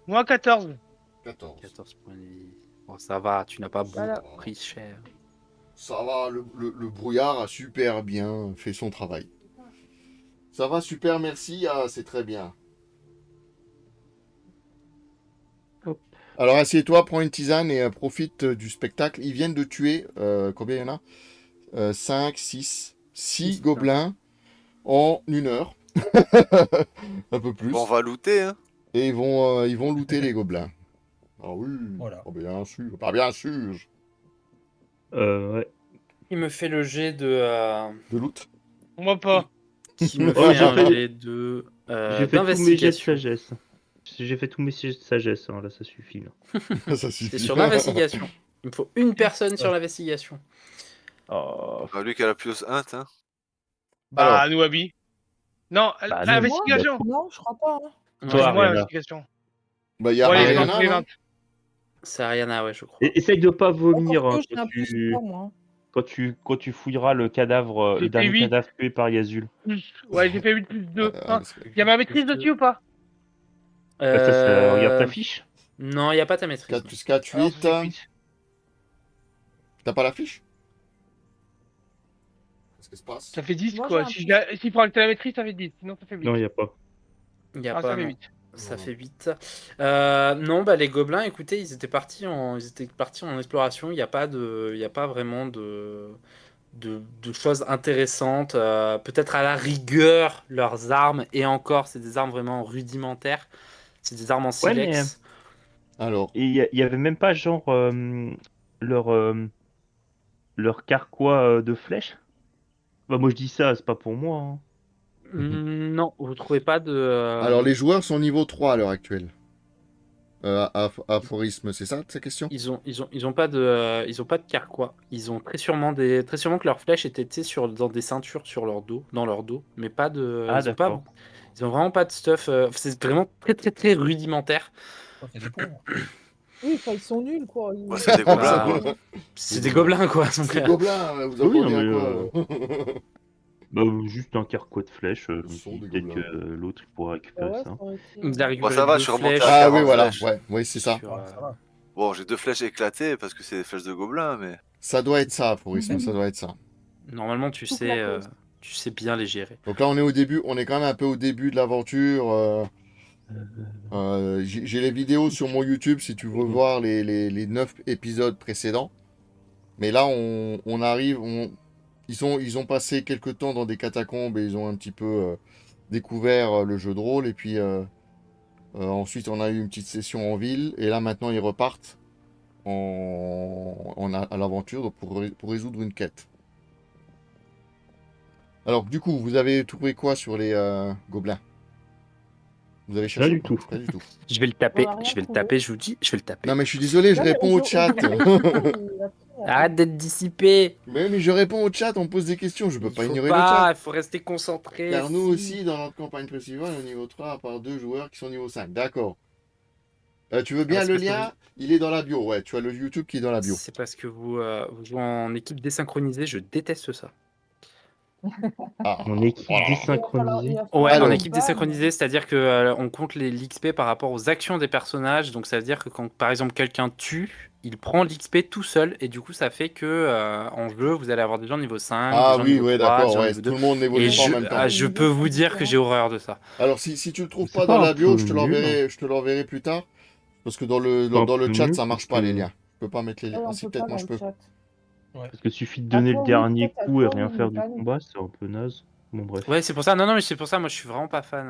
Moi, 14. 14. 14 points de vie. Bon, ça va, tu n'as pas Voilà. beaucoup pris cher. Ça va, le brouillard a super bien fait son travail. Ça va, super, merci. Ah, c'est très bien. Hop. Alors, assieds-toi, prends une tisane et profite du spectacle. Ils viennent de tuer, combien il y en a 5, 6 Six, gobelins en 1 heure. Un peu plus. Bon, on va looter, hein. Et ils vont looter les gobelins. Ah oui, Voilà. oh, bien sûr, pas bien sûr. Ouais. Il me fait le jet De loot. Moi, pas. Qui me Oh, fait j'ai un fait- jet de. J'ai fait tous mes jets de d'investigation. sagesse. J'ai fait tous mes jets de sagesse, hein, là ça suffit. Là. Ça suffit. C'est sur l'investigation. Il me faut une personne sur l'investigation. Oh, Bah, lui qui a la plus haute, hein. Bah, Alors. nous, Abi. Non, Bah, non. l'investigation. Non, je crois pas. Hein. Ouais, Toi, C'est moi, Ariana. l'investigation. Bah, il y a Bon, allez, Ariana, lance les non 20. c'est Ariana, ouais, je crois. Essaye de pas vomir Encore hein, que j'ai un plus quand Quand tu fouilleras le cadavre, J'ai le fait dernier 8. cadavre tué par Yazul. Ouais, j'ai fait 8 plus 2. parce que Il y a ma maîtrise dessus ou pas? Bah, ça, regarde ta fiche. Non, il n'y a pas ta maîtrise. 4 plus 4, Alors, 8. c'est 8. T'as pas la fiche? Qu'est-ce qui se passe? Ça fait 10 Moi, quoi. j'ai un S'il faut rajouter la maîtrise, ça fait 10. Sinon, ça fait 8. Non, il y a pas. Il n'y a Ah, pas, ça fait non. 8. Ça Non. fait 8. Non, bah les gobelins, écoutez, ils étaient partis en exploration. Il n'y a pas vraiment de choses intéressantes. Peut-être à la rigueur, leurs armes, et encore, c'est des armes vraiment rudimentaires. C'est des armes en Ouais, mais silex. Alors, il y avait même pas genre leur leur carquois de flèches. Bah moi je dis ça, c'est pas pour moi, hein. Non, vous trouvez pas de. les joueurs sont niveau 3 à l'heure actuelle. Aphorisme, c'est ça ta question? Ils ont pas de carquois. Ils ont très sûrement que leurs flèches étaient tu sais, dans des ceintures sur leur dos, dans leur dos, mais pas de. Ah d'accord. Ils ont vraiment pas de stuff. C'est vraiment très très très rudimentaire. Oh, c'est des pauvres. Oui, enfin, ils sont nuls, quoi. Ouais, c'est des gobelins, Bah, quoi. c'est des gobelins quoi. Donc, C'est gobelin, vous Oui, apprenez non, à mais, quoi? Bah juste un carquois de flèches. Je me Ce sont suis dit des peut-être gobelins. que l'autre il pourrait Bah récupérer ouais, ça. ça aurait été. il a Bon, récupéré ça va, deux je suis remonté flèches. à Ah 40 oui, voilà, flèches. ouais, oui, c'est ça. sur, Ouais, ça va. Bon, j'ai 2 flèches éclatées parce que c'est des flèches de gobelins, mais. Ça doit être ça, aphorisme, ça doit être ça. Normalement, Tout claqué. tu sais bien les gérer. Donc là, on est au début, on est quand même un peu au début de l'aventure. J'ai les vidéos sur mon YouTube si tu veux voir les 9 épisodes précédents. Mais là, on arrive, ils ont passé quelques temps dans des catacombes et ils ont un petit peu découvert le jeu de rôle. Et puis ensuite, on a eu une petite session en ville. Et là, maintenant, ils repartent à l'aventure donc pour résoudre une quête. Alors, du coup, vous avez trouvé quoi sur les gobelins? Vous avez cherché Rien ou du pas? tout. Pas du tout. Je vais le taper, On a rien je vais le trouvé. taper, je vous dis, je vais le taper. Non, mais je suis désolé, je Non, mais réponds on au joue- chat. Arrête d'être dissipé. Mais je réponds au chat, on me pose des questions, je peux Il pas faut ignorer le pas, chat. il faut rester concentré. Car nous si. aussi, dans notre campagne principale, on est au niveau 3, à part 2 joueurs qui sont niveau 5. D'accord. Tu veux bien parce le que lien? Il est dans la bio, ouais. Tu as le YouTube qui est dans la bio. C'est parce que vous jouez en équipe désynchronisée, je déteste ça. Ah, Mon équipe voilà. désynchronisée. Ouais, Alors. en équipe désynchronisée, c'est-à-dire que on compte l'XP par rapport aux actions des personnages. Donc ça veut dire que quand par exemple quelqu'un tue, il prend l'XP tout seul et du coup ça fait que en jeu vous allez avoir des gens niveau 5, des Ah gens oui, niveau ouais, 3, des d'accord, gens ouais. niveau Tout 2. le monde n'évolue Et pas en même temps. je peux vous dire que j'ai horreur de ça. Alors, si tu le trouves C'est pas pas dans un la bio, peu je te nul. l'enverrai plus tard. Parce que dans le, Pas un dans le peu chat, nul, ça marche parce pas, les que- liens. Je peux pas mettre les liens. Ah, si, peut-être moi je peux. Parce que suffit de À donner toi, le oui, dernier peut-être à coup et toi, rien oui, faire mais du pas nous. combat, c'est un peu naze. Bon bref. Ouais, c'est pour ça. Non, mais c'est pour ça. Moi, je suis vraiment pas fan.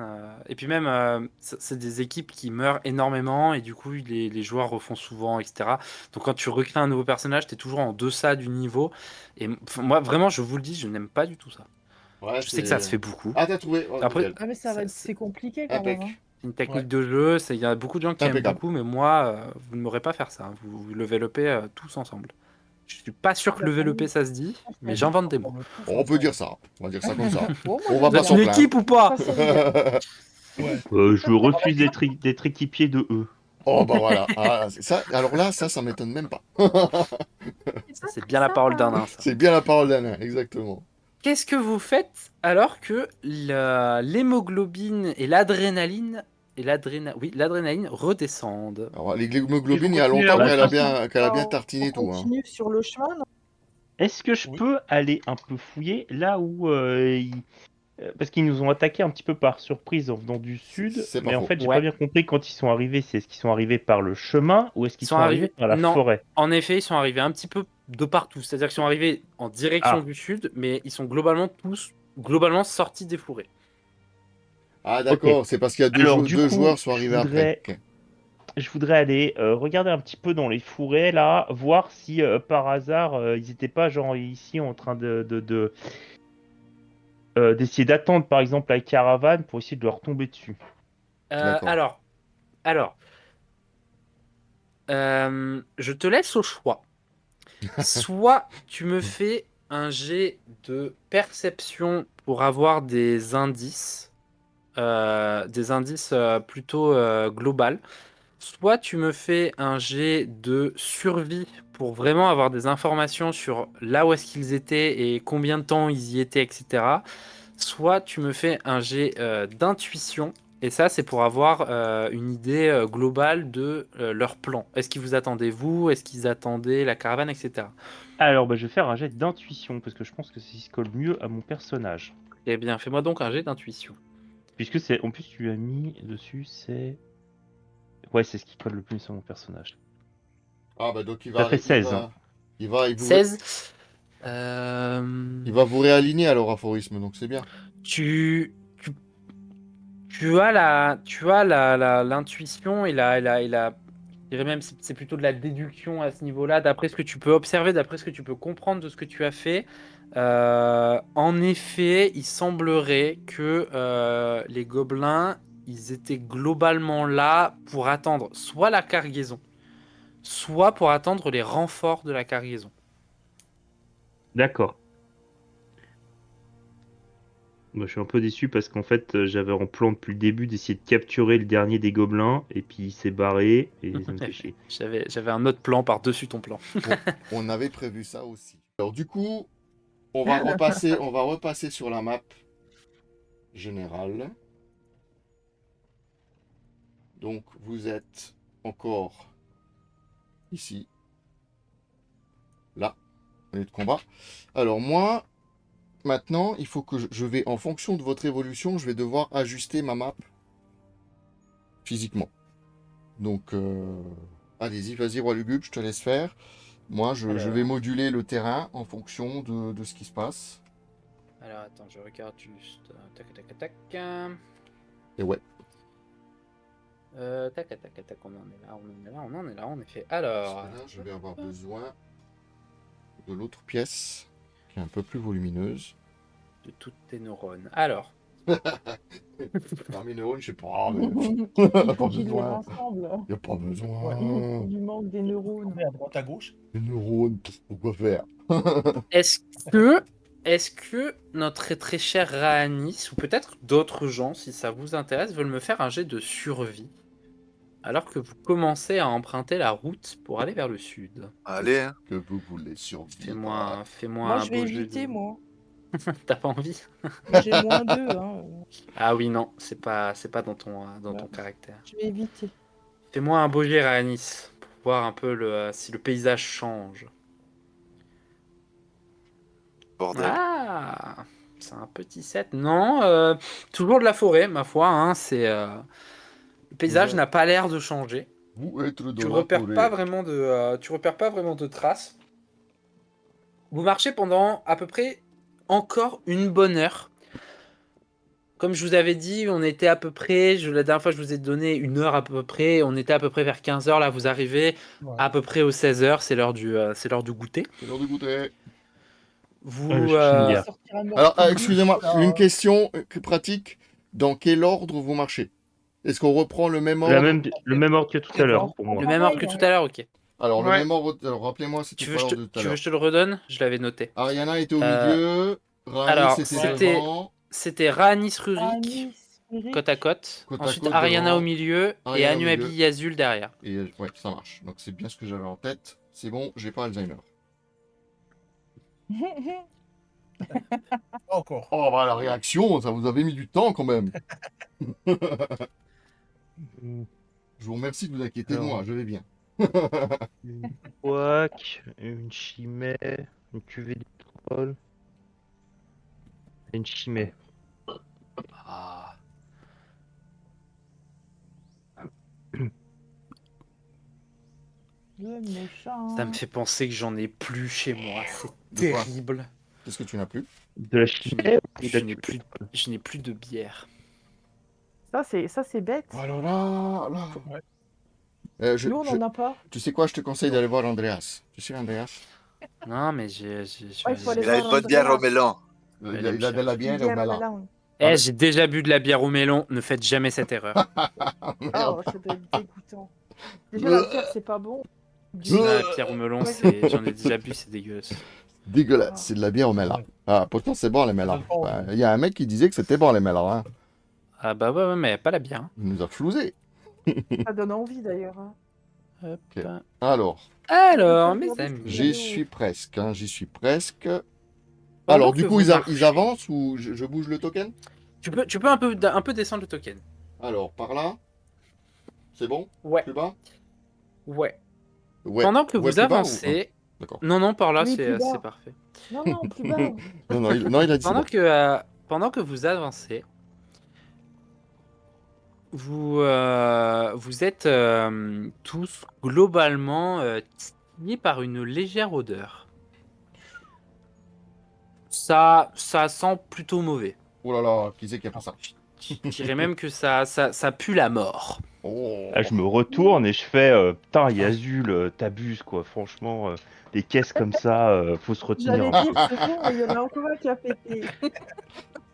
Et puis même, c'est des équipes qui meurent énormément et du coup, les joueurs refont souvent, etc. Donc, quand tu recrées un nouveau personnage, t'es toujours en deçà du niveau. Et moi, vraiment, je vous le dis, je n'aime pas du tout ça. Ouais, Je sais que ça se fait beaucoup. Ah, t'as trouvé? Oh, Après, nickel. Ah, mais c'est compliqué quand même. Impec. Hein. c'est une technique de jeu. Il y a beaucoup de gens qui aiment Impeccable. beaucoup, mais moi, vous ne m'aurez pas faire ça. Vous levelopez tous ensemble. Je suis pas sûr que levelopper ça se dit, mais j'invente des mots. On peut dire ça. On va dire ça comme ça. Bon, On moi, va Vous pas êtes s'en une plaindre. équipe ou pas? ça, c'est bien. Ouais. Je refuse d'être équipier de eux. Oh, bah voilà. Ah, ça, alors là, ça m'étonne même pas. Ça, c'est bien la parole d'un nain, ça. C'est bien la parole d'un nain, exactement. Qu'est-ce que vous faites alors que l'hémoglobine et l'adrénaline l'adrénaline redescendent? Alors, l'hémoglobine, il y Et a vous continuez longtemps la qu'elle a bien On tartiné tout. Hein. continue sur le chemin, non? Est-ce que je Oui. peux aller un peu fouiller là où parce qu'ils nous ont attaqué un petit peu par surprise en venant du sud, C'est pas mais en faux. fait j'ai Ouais. pas bien compris quand ils sont arrivés, c'est est-ce qu'ils sont arrivés par le chemin ou est-ce qu'ils Ils sont sont arrivés arrivés- par la non. forêt? En effet, ils sont arrivés un petit peu de partout. C'est-à-dire qu'ils sont arrivés en direction Ah. du sud, mais ils sont globalement sortis des fourrés. Ah, d'accord. C'est parce qu'il y a Alors, du deux coup, joueurs sont arrivés après. Ok. Je voudrais aller regarder un petit peu dans les fourrés là, voir si par hasard ils étaient pas genre ici en train d'essayer d'attendre par exemple la caravane pour essayer de leur tomber dessus. D'accord. Alors, je te laisse au choix. Soit tu me fais un jet de perception pour avoir des indices plutôt global. Soit tu me fais un jet de survie pour vraiment avoir des informations sur là où est-ce qu'ils étaient et combien de temps ils y étaient, etc. Soit tu me fais un jet d'intuition. Et ça, c'est pour avoir une idée globale de leur plan. Est-ce qu'ils vous attendaient vous? Est-ce qu'ils attendaient la caravane, etc. Alors, bah, je vais faire un jet d'intuition parce que je pense que c'est ce qui colle mieux à mon personnage. Eh bien, fais-moi donc un jet d'intuition. Puisque c'est. En plus, tu as mis dessus, c'est. Ouais, c'est ce qui colle le plus sur mon personnage. Ah bah donc il Ça va... fait 16. Il va vous... 16. Il va vous réaligner alors, aphorisme, donc c'est bien. Tu as l'intuition et je dirais même c'est plutôt de la déduction à ce niveau-là, d'après ce que tu peux observer, d'après ce que tu peux comprendre de ce que tu as fait. En effet, il semblerait que les gobelins, ils étaient globalement là pour attendre soit la cargaison, soit pour attendre les renforts de la cargaison. D'accord. Moi, je suis un peu déçu parce qu'en fait, j'avais en plan depuis le début d'essayer de capturer le dernier des gobelins et puis il s'est barré et ça me fait chier. J'avais un autre plan par-dessus ton plan. On avait prévu ça aussi. Alors du coup, on va repasser sur la map générale. Donc vous êtes encore ici. Là, lieu de combat. Alors moi, maintenant, il faut que je vais, en fonction de votre évolution, je vais devoir ajuster ma map physiquement. Donc, allez-y, vas-y, Roi Lugubre, je te laisse faire. Moi, je vais moduler le terrain en fonction de ce qui se passe. Alors attends, je regarde juste. Tac, tac, tac. Et ouais. Tac, tac, tac, on en est là, on en est là, en effet. Alors. Parce que là, je vais avoir besoin de l'autre pièce qui est un peu plus volumineuse. De toutes tes neurones. Alors. Parmi les neurones, je sais pas, mais Il faut qu'ils les rassemblent. il n'y a pas besoin. Il lui manque des neurones. À droite, à gauche. Les neurones, pourquoi faire? Est-ce que notre très cher Raanis, ou peut-être d'autres gens, si ça vous intéresse, veulent me faire un jet de survie alors que vous commencez à emprunter la route pour aller vers le sud? Allez, hein. Que vous voulez survivre. Fais-moi Moi, un je vais beau jeu éviter, de... moi. T'as pas envie? J'ai moins 2, hein. Ah oui, non, c'est pas dans ton Ouais. caractère. Je vais éviter. Fais-moi un beau jet, Raanis, pour voir un peu si le paysage change. Bordel. Ah, c'est un petit 7. Non, toujours de la forêt, ma foi. Hein, le paysage n'a pas l'air de changer. Vous êtes dans Tu la repères forêt. pas vraiment de traces. Vous marchez pendant à peu près encore une bonne heure. Comme je vous avais dit, on était à peu près, la dernière fois je vous ai donné une heure à peu près, on était à peu près vers 15h, là vous arrivez Ouais. à peu près aux 16h, c'est l'heure du goûter. C'est l'heure du goûter. Vous, Je cherche une bière. Sortir un mort Alors, plus excusez-moi, Ah. une question pratique. Dans quel ordre vous marchez? Est-ce qu'on reprend le même ordre? Le même ordre que tout à l'heure pour moi. le même ordre que tout à l'heure, ok. Alors, le Ouais. même ordre. Alors, rappelez-moi, c'était Tu pas veux, l'ordre de tout à que je l'heure. te le redonne? Je l'avais noté. Ariana était au Euh, milieu. Rani, alors, c'était devant. C'était Raanis Rurik, Raanis, Rurik. côte à côte. Côte à Ensuite, côte Ariana devant. au milieu et Ariana au Anuabi milieu. Yazul derrière. Et ouais, ça marche. Donc, c'est bien ce que j'avais en tête. C'est bon, j'ai pas Alzheimer. Pas encore. Oh, bah, la réaction, ça vous avait mis du temps quand même. Je vous remercie de vous inquiéter de moi, Alors. je vais bien. Une couac, une chimère, une cuvée de troll et une chimée. Ah. Le méchant. Ça me fait penser que j'en ai plus chez moi. C'est De quoi? terrible. Qu'est-ce que tu n'as plus? De la chimée ou de Je la n'ai cuvée plus de bière. Ça, c'est bête. Oh là là, là. Ouais. Je- Nous, on je- n'en a pas. Tu sais quoi, je te conseille d'aller voir Andreas. Tu sais Andreas? Non, mais j'ai. Ouais, il faut aller Il a une bonne bière au mélan. Il a de la bière au melon. J'ai déjà bu de la bière au melon. Ne faites jamais cette erreur. Oh, ça doit être dégoûtant. Déjà, la bière, c'est pas bon. La bière au melon, j'en ai déjà bu, c'est dégueulasse. Dégueulasse, c'est de la bière au melon. Ah, pourtant c'est bon les melons. Il y a un mec qui disait que c'était bon les melons. Hein. Ah bah ouais, mais pas la bière. Hein. Il nous a flousé. Ça donne envie d'ailleurs. Hein. Hop. Ok. Alors, Alors, Ok, mes regardez. amis. j'y suis presque, hein, j'y suis presque. Pendant Alors, du que coup, vous ils marchez- avancent ou je bouge le token? Tu peux un peu descendre le token. Alors, par là? C'est bon? Ouais. Plus bas? Ouais. Ouais. Pendant que Ouais, vous plus bas ou... avancez. D'accord. Non, par là, Oui, plus c'est bas. parfait. Non, plus bas. Non, il a dit c'est bon. Pendant que vous avancez, vous êtes tous globalement titillés par une légère odeur. Ça sent plutôt mauvais. Oh là là, qui c'est qui a fait ça? Je dirais même que ça pue la mort. Oh. Là, je me retourne et je fais putain, Yazul, t'abuses quoi. Franchement, des caisses comme ça, faut se retenir J'allais un dire, peu. c'est bon, il y en a encore un qui a pété.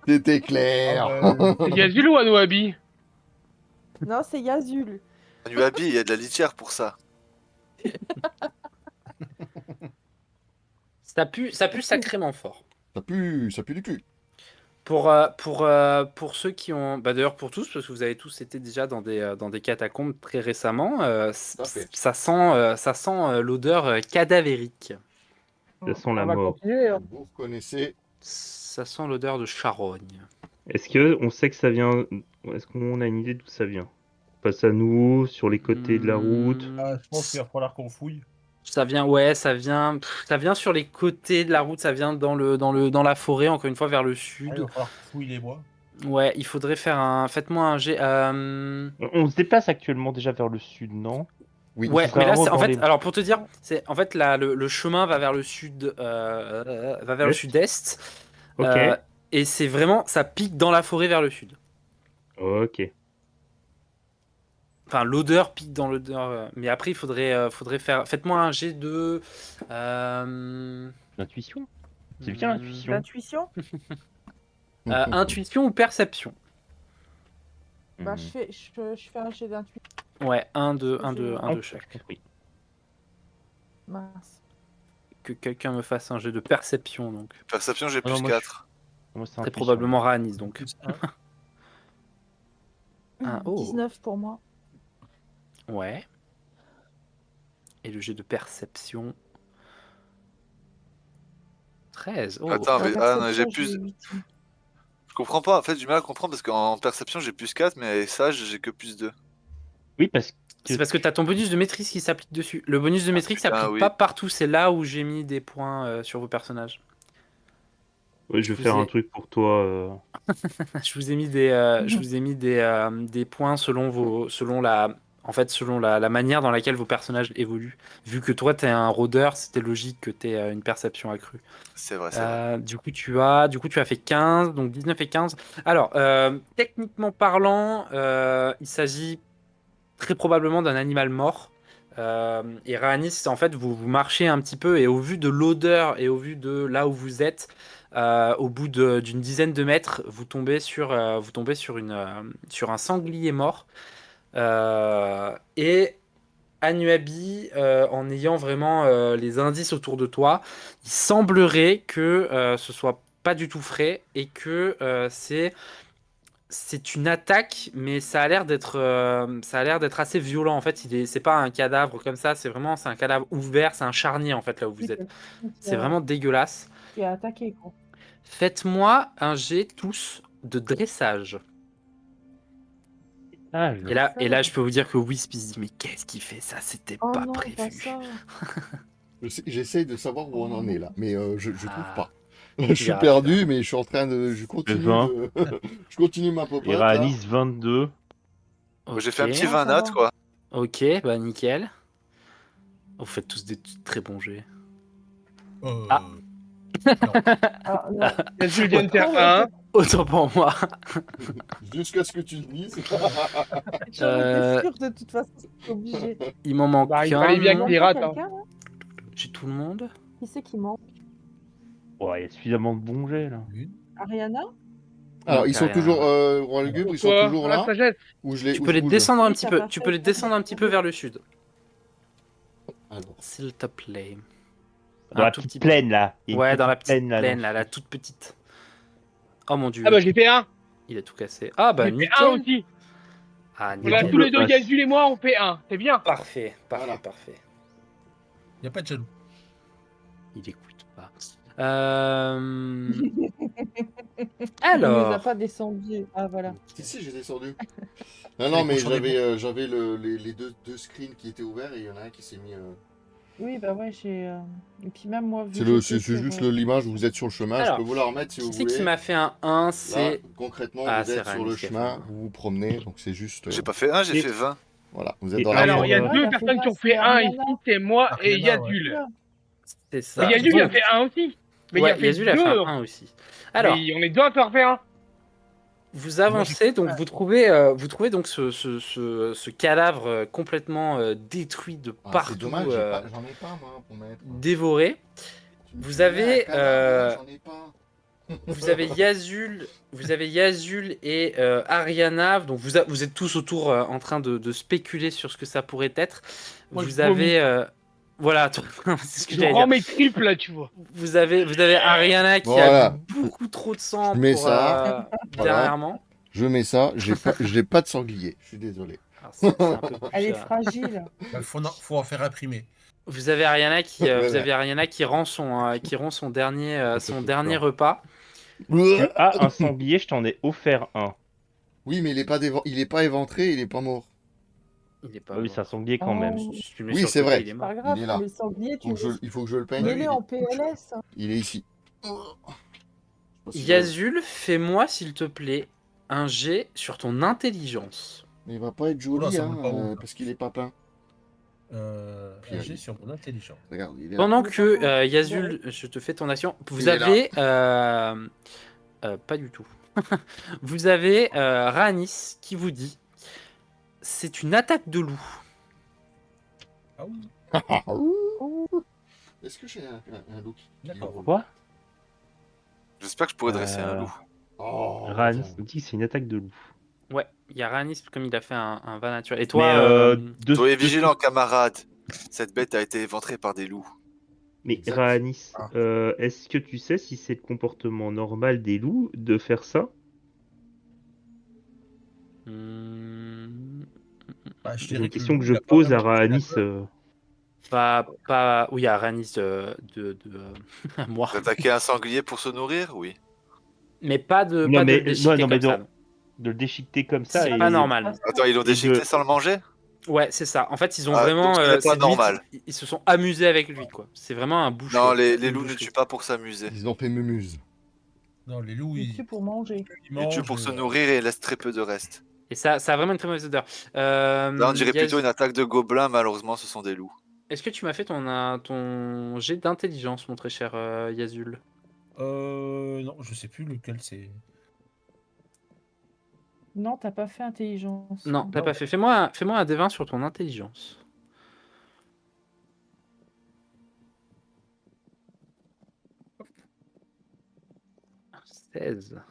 C'était Ah clair. bah, C'est Yazul ou Anoabi? Non, c'est Yazul. À Nuabi, il y a de la litière pour ça. Ça pue sacrément fort. Ça pue du cul. Pour ceux qui ont, bah d'ailleurs pour tous, parce que vous avez tous été déjà dans des catacombes très récemment, Tout à fait. ça sent l'odeur cadavérique. Ça sent la On va mort. continuer. Hein. Vous reconnaissez. Ça sent l'odeur de charogne. Est-ce que on sait que ça vient? Est-ce qu'on a une idée d'où ça vient? Face à nous, sur les côtés de la route. je pense qu'il va falloir qu'on fouille. Ça vient, ça vient sur les côtés de la route, ça vient dans la forêt, encore une fois vers le Ah, il sud. va falloir qu'on fouille les bois. Ouais, il faudrait faites-moi un jet. On se déplace actuellement déjà vers le sud, non? Oui. Ouais, ça mais là, avance en dans fait, les- alors pour te dire, c'est en fait là, le chemin va vers le sud, va vers le Est. sud-est, Ok. et c'est vraiment, ça pique dans la forêt vers le sud. Ok. Enfin, l'odeur pique dans l'odeur, mais après, il faudrait faire. Faites-moi un jet de. L'intuition. C'est bien l'intuition. L'intuition. Intuition ou perception. Bah, Hmm. je fais un jet d'intuition. Ouais, un de Ah, chaque. j'ai compris. Mince. Que quelqu'un me fasse un jet de perception, donc. Perception, j'ai Ah non, plus moi, je- 4. Moi, c'est Très intuition. probablement Ranis, donc. Plus un. Oh. 19 pour moi. Ouais. Et le jet de perception. 13. Oh. Attends, mais La non, j'ai perception, plus. j'ai 8. Je comprends pas, en fait, j'ai du mal à comprendre parce qu'en perception, j'ai plus 4, mais avec sage, j'ai que plus 2. Oui, parce que C'est parce que tu as ton bonus de maîtrise qui s'applique dessus. Le bonus de maîtrise putain, s'applique oui. pas partout. C'est là où j'ai mis des points sur vos personnages. ouais, je je vais vous faire ai- un truc pour toi. Je vous ai mis des points selon la manière dans laquelle vos personnages évoluent. Vu que toi, tu es un rôdeur, c'était logique que tu aies une perception accrue. C'est vrai, c'est vrai. Du coup, tu as fait 15, donc 19 et 15. Alors, techniquement parlant, il s'agit très probablement d'un animal mort. Et Rhanis, en fait, vous marchez un petit peu et au vu de l'odeur et au vu de là où vous êtes, au bout d'une dizaine de mètres, vous tombez sur un sanglier mort. Et Anuabi, en ayant vraiment les indices autour de toi, il semblerait que ce soit pas du tout frais et que c'est une attaque, mais ça a l'air d'être assez violent. En fait, c'est pas un cadavre comme ça, c'est un cadavre ouvert, c'est un charnier en fait là où vous êtes. C'est vraiment dégueulasse. Qui a attaqué, quoi. Faites-moi un jet tous de dressage. Ah, Et là, je peux vous dire que Wisp il se dit mais qu'est-ce qu'il fait ça? C'était Oh pas non, prévu. pas ça. J'essaye de savoir où on en est là, mais je trouve Ah. pas. Je suis verras, perdu, mais je suis en train de. Je continue. 20. Je continue ma popote. Et là. Ranis 22. Moi, j'ai fait un Ok. petit Ah, 20 ça nat, va. quoi. Ok, bah nickel. Vous faites tous des très bons jets. Ah. Ah, non. Yazul vient de faire un. Autant pour moi. Jusqu'à ce que tu le dises. J'en Euh, étais sûre de toute façon, c'est obligé. Il m'en manque Bah, il un. fallait bien non qu'il rate. Hein. Quelqu'un, là J'ai tout le monde. Qui c'est qui manque? Ouais, il y a suffisamment de bons jets là. Ariana? Alors, Donc, ils sont rien. toujours. Roi Lugubre, ils sont Pourquoi toujours Ah, là. sagesse. Ou je les. Tu ou peux je les bouge. descendre un Oui, petit t'as peu. pas Tu fait, peux les t'as pas descendre un fait. petit peu vers le sud, Alors, s'il te plaît. Dans Un la tout petite petit peu. plaine là. Il y a une Ouais, dans la petite petite plaine, dans là, le la sud. toute petite. Oh mon dieu, Ah bah j'ai fait un. il a tout cassé. Ah bah J'ai fait un nickel. aussi. Ah, Voilà, double tous les deux, as. Yazul et moi, on fait 1. C'est bien. Parfait, parfait, Voilà. parfait. Il n'y a pas de jaloux. Il écoute pas. Il nous a Alors, pas descendu. Ah voilà. Si, j'ai descendu. C'est Non, les mais cochons des j'avais les deux screens qui étaient ouverts et il y en a un qui s'est mis. Oui, bah ouais, j'ai. Et puis même moi, vu C'est que c'est j'étais juste sur, l'image où vous êtes sur le chemin. Alors, Je peux vous la remettre si qui vous c'est voulez. qui m'a fait un 1? Là, C'est. concrètement, Ah, vous c'est êtes sur Rani le qui a fait chemin, un. vous vous promenez, donc c'est juste. J'ai pas fait 1, j'ai Et- fait 20. Voilà, vous êtes Et dans la Alors, il y a Ariana, deux il a fait personnes qui ont vingt, c'est fait 1 Ariana. ici, c'est moi et Ariana, ouais. Yazul. C'est Mais ça. Yazul, il a Donc, fait 1 aussi. Mais il ouais, a fait Yazul a fait 2. un 1 aussi. Alors, Mais on est deux à faire faire 1. vous avancez, donc vous trouvez donc ce cadavre complètement détruit de Ah, partout, c'est dommage, j'en ai pas moi pour mettre. dévoré. Tu me Vous fais avez, un cadavre, j'en ai pas. Vous avez Yazul et Ariana, donc vous êtes tous autour en train de spéculer sur ce que ça pourrait être. Moi, Vous je vomis. avez, voilà, c'est ce que Je j'allais rends dire. mes tripes là, tu vois. Vous avez Ariana qui Voilà. a bu beaucoup trop de sang Je mets pour ça. Voilà. dernièrement. Je mets ça, j'ai pas de sanglier, je suis désolé. Alors, c'est un peu plus, Elle est fragile. Il faut en faire imprimer. Vous avez Ariana qui, Voilà. vous avez Ariana qui rend son dernier, Ça fait dernier peur. repas. Tu as un sanglier, je t'en ai offert un. Oui, mais il est pas éventré, il est pas mort. Il est pas Ah oui, mort. c'est un sanglier quand même. Oh, Si tu le mets Oui, sur le c'est côté, vrai. il est c'est mort. pas grave, Il est là. le sanglier, Il faut que je le peigne. mets-le en PLS. Il est ici. Yazul, fais-moi s'il te plaît un jet sur ton intelligence. Mais il va pas être Oula, joli, ça hein, monte pas haut, là. parce qu'il est pas plein. J'ai sur mon intelligence. Regarde, il est là. Pendant Mais que par contre, Yazul, je te fais ton action, vous Il est là. avez pas du tout. Vous avez Rhanis qui vous dit c'est une attaque de loup. Ah oui, Est-ce que j'ai un look qui d'accord. roule? Quoi? J'espère que je pourrais dresser un loup. Oh, Ran putain. dit que c'est une attaque de loup. Ouais, il y a Rhanis comme il a fait un vin naturel. Et Mais toi, Soyez vigilants, camarades. Cette bête a été éventrée par des loups. Mais Exact. Rhanis, Ah. est-ce que tu sais si c'est le comportement normal des loups de faire ça? Bah, je C'est dirais une que question le que loup, je il a pas pose un à petit Rhanis. prédateur. oui, à Rhanis moi. D'attaquer un sanglier pour se nourrir, oui. Mais pas de, Non, pas de mais- le déchiqueter non, mais comme ça. non. De le déchiqueter comme ça. C'est et... pas normal. Attends, ils l'ont Et déchiqueté de- sans le manger? Ouais, c'est ça. En fait, ils ont Ah, vraiment. donc ce n'est pas c'est limite, normal. ils se sont amusés avec lui, quoi. C'est vraiment un boucher. Non, les Une loups ne boucherie. tuent pas pour s'amuser. Ils ont fait mumuse. Non, les loups, Il tue pour manger. Ils tuent pour se nourrir et laissent très peu de reste. Et ça a vraiment une très mauvaise odeur. Là, on dirait Yaz- plutôt une attaque de gobelins, malheureusement, ce sont des loups. Est-ce que tu m'as fait ton jet d'intelligence, mon très cher Yazul? Non, je sais plus lequel c'est. Non, t'as pas fait intelligence. Non, t'as Non. pas fait. Fais-moi un D20 sur ton intelligence. « 16.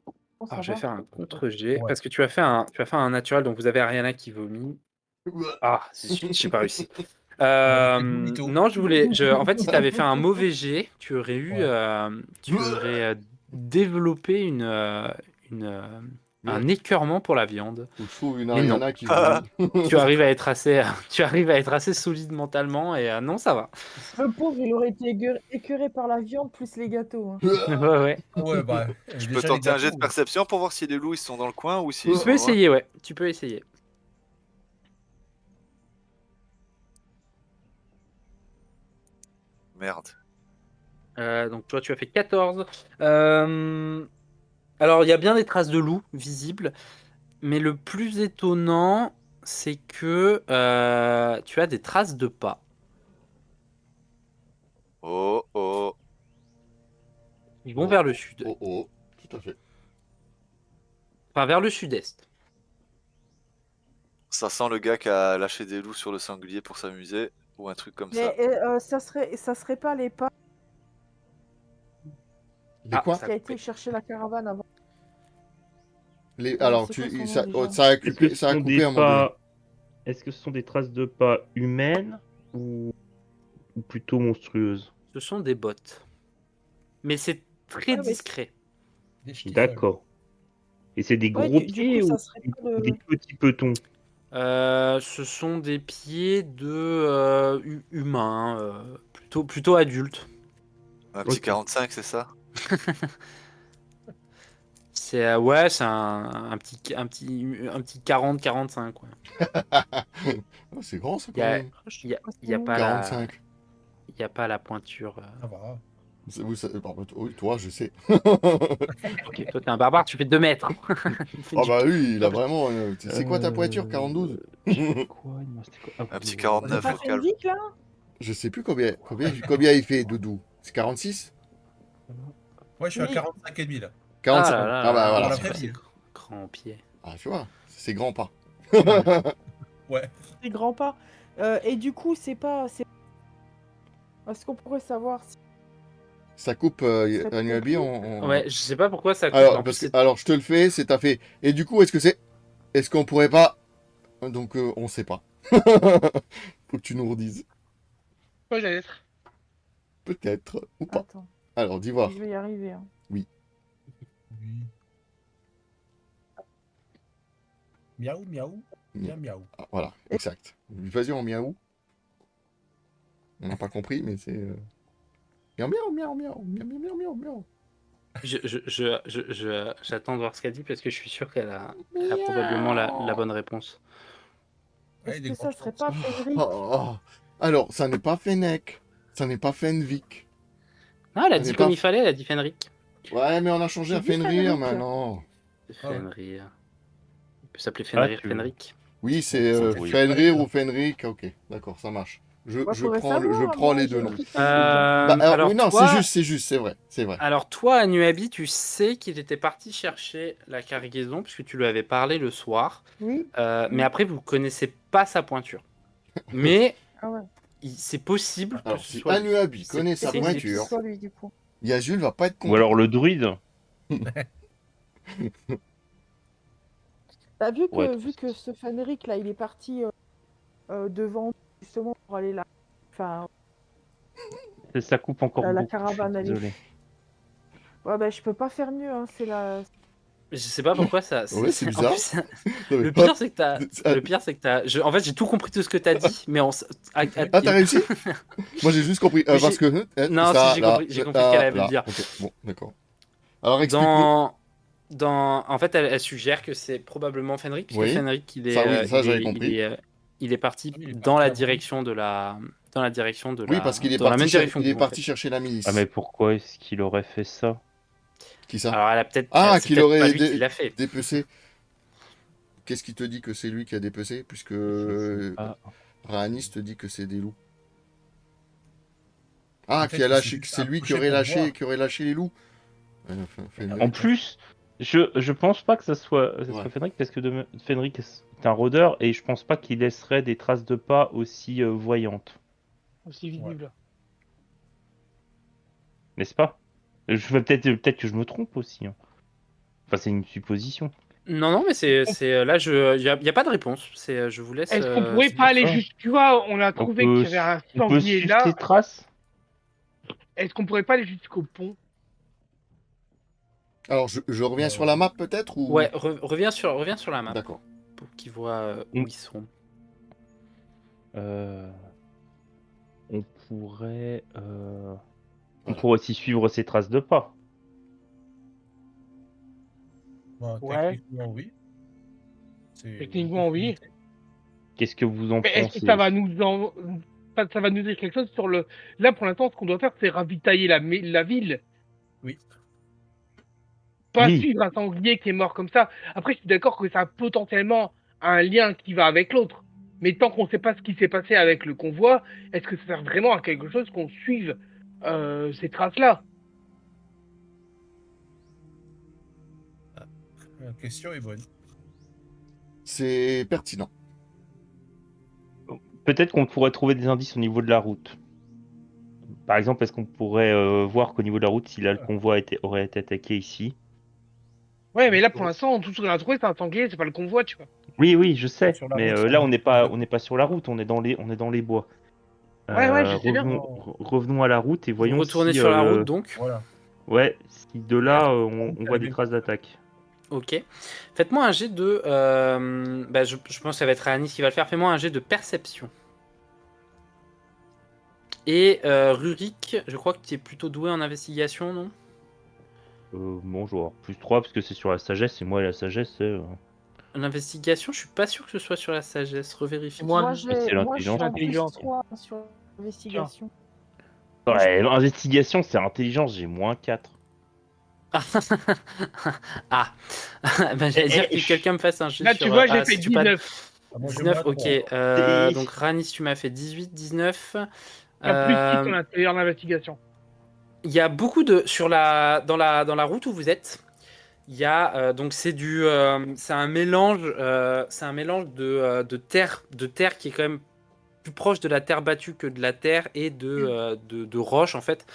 Oh, ça Alors, je vais va. faire un contre-jet. Ouais. Parce que tu as fait un naturel, donc vous avez Ariana qui vomit. Ah, j'ai pas réussi. mytho. Non, en fait, si tu avais fait un mauvais jet, tu aurais eu, tu aurais développé un écœurement pour la viande. Faut que je trouve une Mais non. Ariana qui vomit. Tu arrives à être assez solide mentalement et non, ça va. Le pauvre, il aurait été écœuré par la viande plus les gâteaux. hein. Ouais. Ouais, bah. Je déjà, peux tenter les un jet de gâteaux, perception pour voir si les loups ils sont dans le coin ou s'ils Tu sont peux loin. essayer, ouais. Tu peux essayer. Merde. Donc toi, tu as fait 14. Alors, il y a bien des traces de loup visibles, mais le plus étonnant, c'est que tu as des traces de pas. Oh oh. Ils vont vers le sud. Oh oh, tout à fait. Enfin, vers le sud-est. Ça sent le gars qui a lâché des loups sur le sanglier pour s'amuser ou un truc comme ça. Mais ça serait pas les pas Les quoi ça qui a a été coupé. chercher la caravane avant. Alors, c'est quoi son ça, nom, déjà ça a Est-ce que coupé, ce ça a sont coupé des à un moment donné. pas... Est-ce que ce sont des traces de pas humaines ou plutôt monstrueuses? Ce sont des bottes. Mais c'est très Ah, mais discret. des stifles. D'accord. Et c'est des Ouais, gros du coup, pieds ça ou serait pas des le... petits petons? Ce sont des pieds de humains, plutôt adultes. Un petit Ok. 45, c'est ça? Ouais, c'est un petit 40-45, quoi. Oh, c'est grand ça Il y quand a, même. il y a, Ah, il y a c'est pas bon. la, 45. il y a pas la pointure. Ça va. Par contre, oui, toi, je sais. Ok, toi t'es un barbare, tu fais 2 mètres. Il fait Ah du- bah oui, il a Hop. vraiment... C'est quoi ta pointure, 42? J'avais quoi? Il me restait quoi? Ah, Un petit oui, 49 T'as au fait une calme. vique là? Je sais plus combien il fait, Doudou. C'est 46? Ouais, je suis à Oui. 45,5 là. Ah 45. là là Ah bah là, Dans voilà. la c'est vraie quoi ces vie. grands pieds? Ah, tu vois, c'est grand pas. Ouais. C'est grand pas. Et du coup, c'est pas... Est-ce qu'on pourrait savoir si... Ça coupe serait un Nuabi compris Ouais, je sais pas pourquoi ça coupe. Alors, En plus, alors, je te le fais, c'est ta fait. Et du coup, est-ce que c'est... Est-ce qu'on pourrait pas... Donc, on sait pas. Faut que tu nous redises. Quoi, j'allais être. Peut-être, ou pas. Attends, Alors, dis voir. je vais y arriver. Hein. Oui. Miaou, miaou. Bien miaou. Ah, voilà, exact. Vas-y en miaou. On n'a pas compris, mais c'est... Miaou, miaou, miaou, miaou, miaou, miaou, miaou, miaou. j'attends de voir ce qu'elle dit parce que je suis sûr elle a probablement la bonne réponse. Ouais, Est-ce des que ça grandes serait chances. pas Fenric? Oh, oh. Alors, ça n'est pas Fennec. Ça n'est pas Fenvic. Ah, elle a Elle dit est comme pas- il fallait, elle a dit Fenric. Ouais, mais on a changé J'ai à dit Fenrir Fenric. maintenant. Ah ouais. Fenrir. Il peut s'appeler Ah, Fenrir, tu- Fenric. Oui, c'est Oui. Fenrir ou Fenric. Ok, d'accord, ça marche. Je Faudrait prends, je savoir, prends moi, les deux j'ai noms. écrit Fenric. Bah, alors, Alors oui, non, toi, c'est juste, c'est vrai, c'est vrai. alors toi, Anuabi, tu sais qu'il était parti chercher la cargaison puisque tu lui avais parlé le soir. Oui. Mais après, vous connaissez pas sa pointure. Mais Ah ouais. c'est possible que Alors, ce si soit lui. Anuabi C'est connaît C'est sa très possible que ce pointure, soit lui, du coup. Yazul va pas être Ou content. alors le druide. Bah, vu Ouais, que ce Fenric là, il est parti devant justement pour aller là. Enfin, Ça coupe encore la beaucoup. caravane, Je suis elle est... désolé. Ouais, bah, je peux pas faire mieux, hein. C'est la... Je sais pas pourquoi ça. Ouais, c'est en bizarre. plus, Non, mais le pas- pire, c'est que t'as. En fait, j'ai tout compris tout ce que t'as dit, mais Ah, t'as réussi? Moi, j'ai juste compris. Mais Parce que... Non, ça, si, là, j'ai compris ce qu'elle avait là. le dire. Ok, bon, d'accord. Alors, explique-nous. En fait, elle suggère que c'est probablement Fenric, puisque Oui. Fenric, Ça, oui, ça, j'avais compris. il est parti Oui, il est dans parti la avant. direction de la, dans la direction de Oui, la, parce qu'il est dans la parti, même direction il que est vous, en parti fait. chercher la milice. Ah, mais pourquoi est-ce qu'il aurait fait ça? Qui ça? Alors, elle a peut-être, Ah, c'est qu'il peut-être aurait pas lui qui l'a fait. dépecé. Qu'est-ce qui te dit que c'est lui qui a dépecé? Puisque Je sais pas. Rhanis te dit que c'est des loups. Ah, Peut-être qui a qu'il lâché, s'est que juste c'est lui qui approché aurait pour lâché, voir. qui aurait lâché les loups. Fenrir. En plus, je pense pas que ça soit Ouais. Fenric, parce que Fenric est un rôdeur et je pense pas qu'il laisserait des traces de pas aussi voyantes. Aussi visible. N'est-ce pas? Je vais peut-être que je me trompe aussi, hein. Enfin, c'est une supposition. Non, mais c'est là, il y a pas de réponse. Je vous laisse. Est-ce qu'on pourrait c'est pas pour aller ça. juste, tu vois, on a On trouvé peut, qu'il y avait un on peut sanglier suivre ses là. traces. Est-ce qu'on pourrait pas aller jusqu'au pont? Alors, je reviens sur la map peut-être ou... Ouais, reviens sur la map D'accord. pour qu'ils voient où ils sont. On pourrait, on pourrait aussi suivre ses traces de pas. Bah, Ouais. techniquement, oui. C'est Techniquement, oui. Qu'est-ce que vous en Mais est-ce que pensez? ça va ça va nous dire quelque chose sur le. Là, pour l'instant, ce qu'on doit faire, c'est ravitailler la ville. Oui. Pas Oui. suivre un sanglier qui est mort comme ça. Après, je suis d'accord que ça a potentiellement un lien qui va avec l'autre. Mais tant qu'on ne sait pas ce qui s'est passé avec le convoi, est-ce que ça sert vraiment à quelque chose qu'on suive ces traces-là? La question est bonne. C'est pertinent. Peut-être qu'on pourrait trouver des indices au niveau de la route. Par exemple, est-ce qu'on pourrait voir qu'au niveau de la route, si là le convoi aurait été attaqué ici? Ouais, mais là, pour l'instant, tout ce qu'on a trouvé, c'est un sanglier, c'est pas le convoi, tu vois. Oui, je sais. Sur la Mais route, là, ça on n'est pas sur la route, on est dans les bois. Ouais, je sais bien. Revenons à la route et voyons Vous retournez si, sur la route, donc. Voilà. ouais, si de là, on voit des avait- traces d'attaque. Ok. Faites-moi un jet de... je pense que ça va être Anis qui va le faire. Fais-moi un jet de perception. Et Rurik, je crois que tu es plutôt doué en investigation, non? Bon, je vais avoir plus 3 parce que c'est sur la sagesse et moi, la sagesse, c'est. En investigation, je suis pas sûr que ce soit sur la sagesse. Revérifie. Moi, Moi, c'est je suis l'intelligence. en plus Intelligence. 3 sur l'investigation. Ouais, investigation, c'est intelligence, j'ai moins 4. Ah, j'allais dire que quelqu'un me fasse un jet Là, sur... tu vois, j'ai ah, fait si tu pas... 19. Ah, moi, j'ai 19, moins ok. trois. Donc Ranis, tu m'as fait 18, 19. En plus, 6 Euh, en investigation. Il y a beaucoup de... dans la route où vous êtes, il y a... donc c'est un mélange, de terre qui est quand même plus proche de la terre battue que de la terre et de roches en fait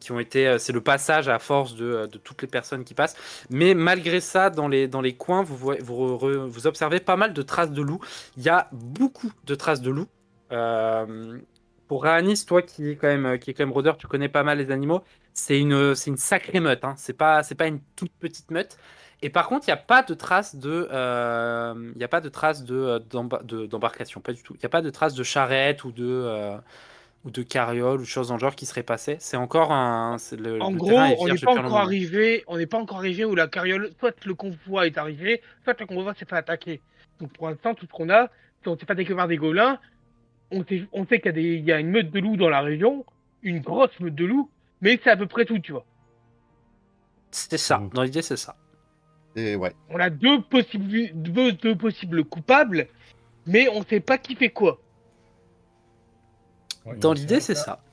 qui ont été c'est le passage à force de toutes les personnes qui passent, mais malgré ça dans les coins vous observez pas mal de traces de loups. Il y a beaucoup de traces de loups. Euh, pour Raanis, toi qui est quand même rôdeur, tu connais pas mal les animaux. C'est une sacrée meute, hein. C'est pas une toute petite meute. Et par contre, il n'y a pas de traces il y a pas de traces d'embarcation, pas du tout. Il n'y a pas de traces de charrette ou de carriole ou de choses dans le genre qui seraient passées. C'est encore En le terrain est gros, on n'est vierge pas depuis un long encore moment. arrivé, on n'est pas encore arrivé où la carriole, soit le convoi est arrivé, soit le convoi s'est fait attaquer. Donc pour l'instant, tout ce qu'on a, c'est on s'est fait attaquer par des gobelins, on sait il y a une meute de loups dans la région, une grosse meute de loups, mais c'est à peu près tout, tu vois. C'était ça. Mhm. Dans l'idée, c'est ça. Et ouais. On a deux possibles coupables, mais on sait pas qui fait quoi. Ouais, Dans c'est l'idée, vrai c'est que là, ça.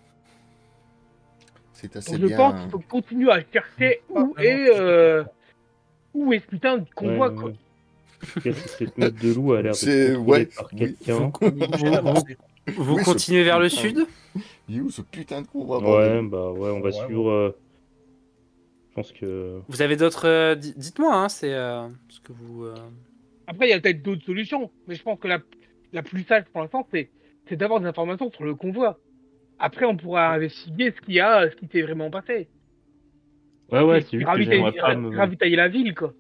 C'est assez Donc je pense qu'il bien. faut continuer à chercher pas vraiment où est ce putain de Ouais, convoi, quoi. ouais. Cette meute de loup a l'air d'être C'est. contrôlée Ouais, par oui. quelqu'un. on est obligé Vous, d'avancer. vous Oui, ce continuez vers le putain. sud. Il est où ce putain de convoi, bordel? Ouais, bah ouais, on va Ouais, suivre. Je pense que. Vous avez d'autres... dites-moi, hein, c'est ce que vous... Après, il y a peut-être d'autres solutions, mais je pense que la plus sage pour l'instant, c'est d'avoir des informations sur le convoi. Après, on pourra investiguer ce qui s'est vraiment passé. Ouais, ouais, Et c'est juste que j'aimerais pas me. ravitailler la ville, quoi.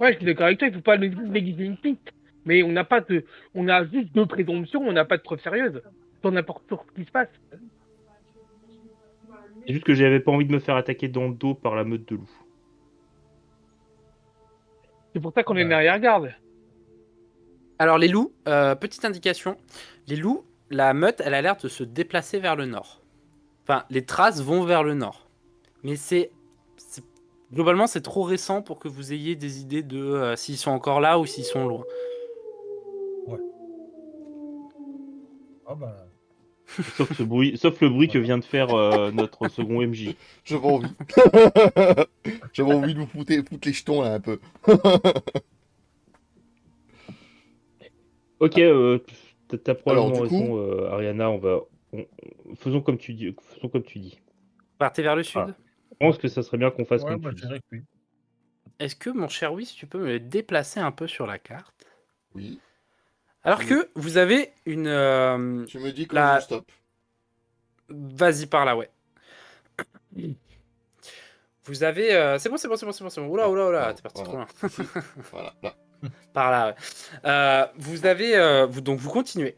Ouais, je suis d'accord avec toi, il faut pas déguiser une piste. Mais on a juste deux présomptions, on n'a pas de preuves sérieuses. Sur n'importe sur ce qui se passe. C'est juste que j'avais pas envie de me faire attaquer dans le dos par la meute de loups. C'est pour ça Ah qu'on est une bah, arrière-garde. Alors les loups, petite indication, les loups, la meute, elle a l'air de se déplacer vers le nord. Enfin, les traces vont vers le nord. Mais globalement, c'est trop récent pour que vous ayez des idées de s'ils sont encore là ou s'ils sont loin. ah bah, Sauf le bruit que voilà. vient de faire notre second MJ. J'avais envie. J'avais envie de vous foutre les jetons là un peu. Ok, t'as Alors, probablement du coup, raison, Ariana. Faisons comme tu dis. Faisons comme tu dis. Partez vers le Voilà. sud. Je pense que ça serait bien qu'on fasse Ouais, comme moi tu je dis. dirais que oui. Est-ce que, mon cher Whis, tu peux me le déplacer un peu sur la carte? oui, Alors tu me, que vous avez une... tu me dis quand je la... stoppe. Vas-y par là, ouais. Vous avez... C'est bon, c'est bon, c'est bon, c'est bon, c'est bon. Oula, Ah, oula, oula, pardon, t'es parti trop voilà. loin. Ici, voilà, là. Par là, ouais. Vous avez... donc vous continuez.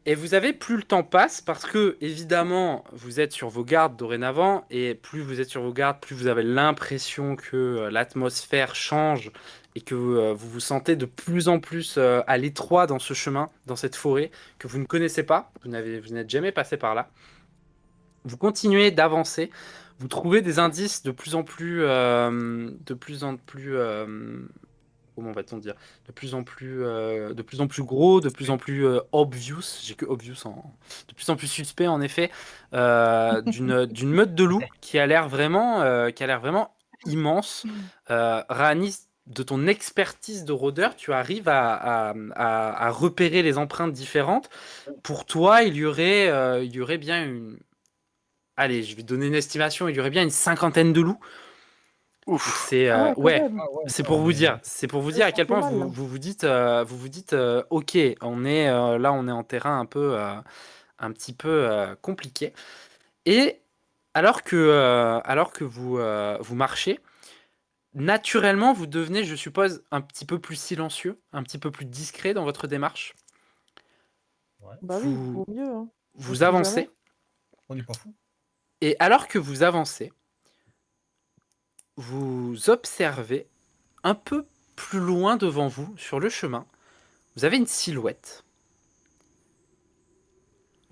Et vous avez, plus le temps passe, parce que, évidemment, vous êtes sur vos gardes dorénavant, et plus vous êtes sur vos gardes, plus vous avez l'impression que l'atmosphère change, et que vous vous sentez de plus en plus à l'étroit dans ce chemin, dans cette forêt, que vous ne connaissez pas, vous n'êtes jamais passé par là. Vous continuez d'avancer, vous trouvez des indices comment va-t-on dire, de plus en plus gros, de plus en plus obvious, j'ai que obvious de plus en plus suspect en effet, d'une meute de loups qui a l'air vraiment immense. Rani, de ton expertise de rôdeur, tu arrives à repérer les empreintes différentes. Pour toi, il y aurait bien allez, je vais donner une estimation, il y aurait bien une cinquantaine de loups. Donc Ouf. c'est Ah ouais, quand ouais, même. Ah ouais, c'est non, pour vous dire, c'est pour vous dire à Ça quel fait point mal, là. vous vous dites ok, on est là, on est en terrain un petit peu compliqué. Et alors que vous marchez, naturellement, vous devenez, je suppose, un petit peu plus silencieux, un petit peu plus discret dans votre démarche. Bah oui, Vous- vaut mieux. Hein. Vous sait avancez, jamais. On n'est pas fou. et alors que vous avancez, vous observez un peu plus loin devant vous, sur le chemin, vous avez une silhouette.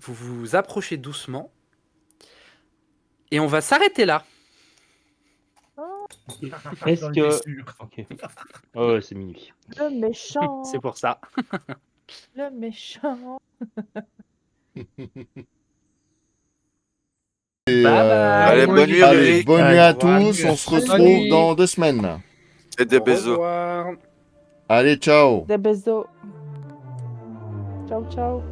Vous vous approchez doucement, et on va s'arrêter là. Est-ce J'en que. étais sûr. Ok. Oh, ouais, c'est minuit. Le méchant. C'est pour ça. Le méchant. Et, Bye bye. Allez, bonne nuit, allez, Ririk. bonne nuit à Bonne tous. nuit. On se Bonne retrouve nuit. dans 2 semaines. Et des Au bisous. revoir. Allez, ciao. Des bisous. Ciao, ciao.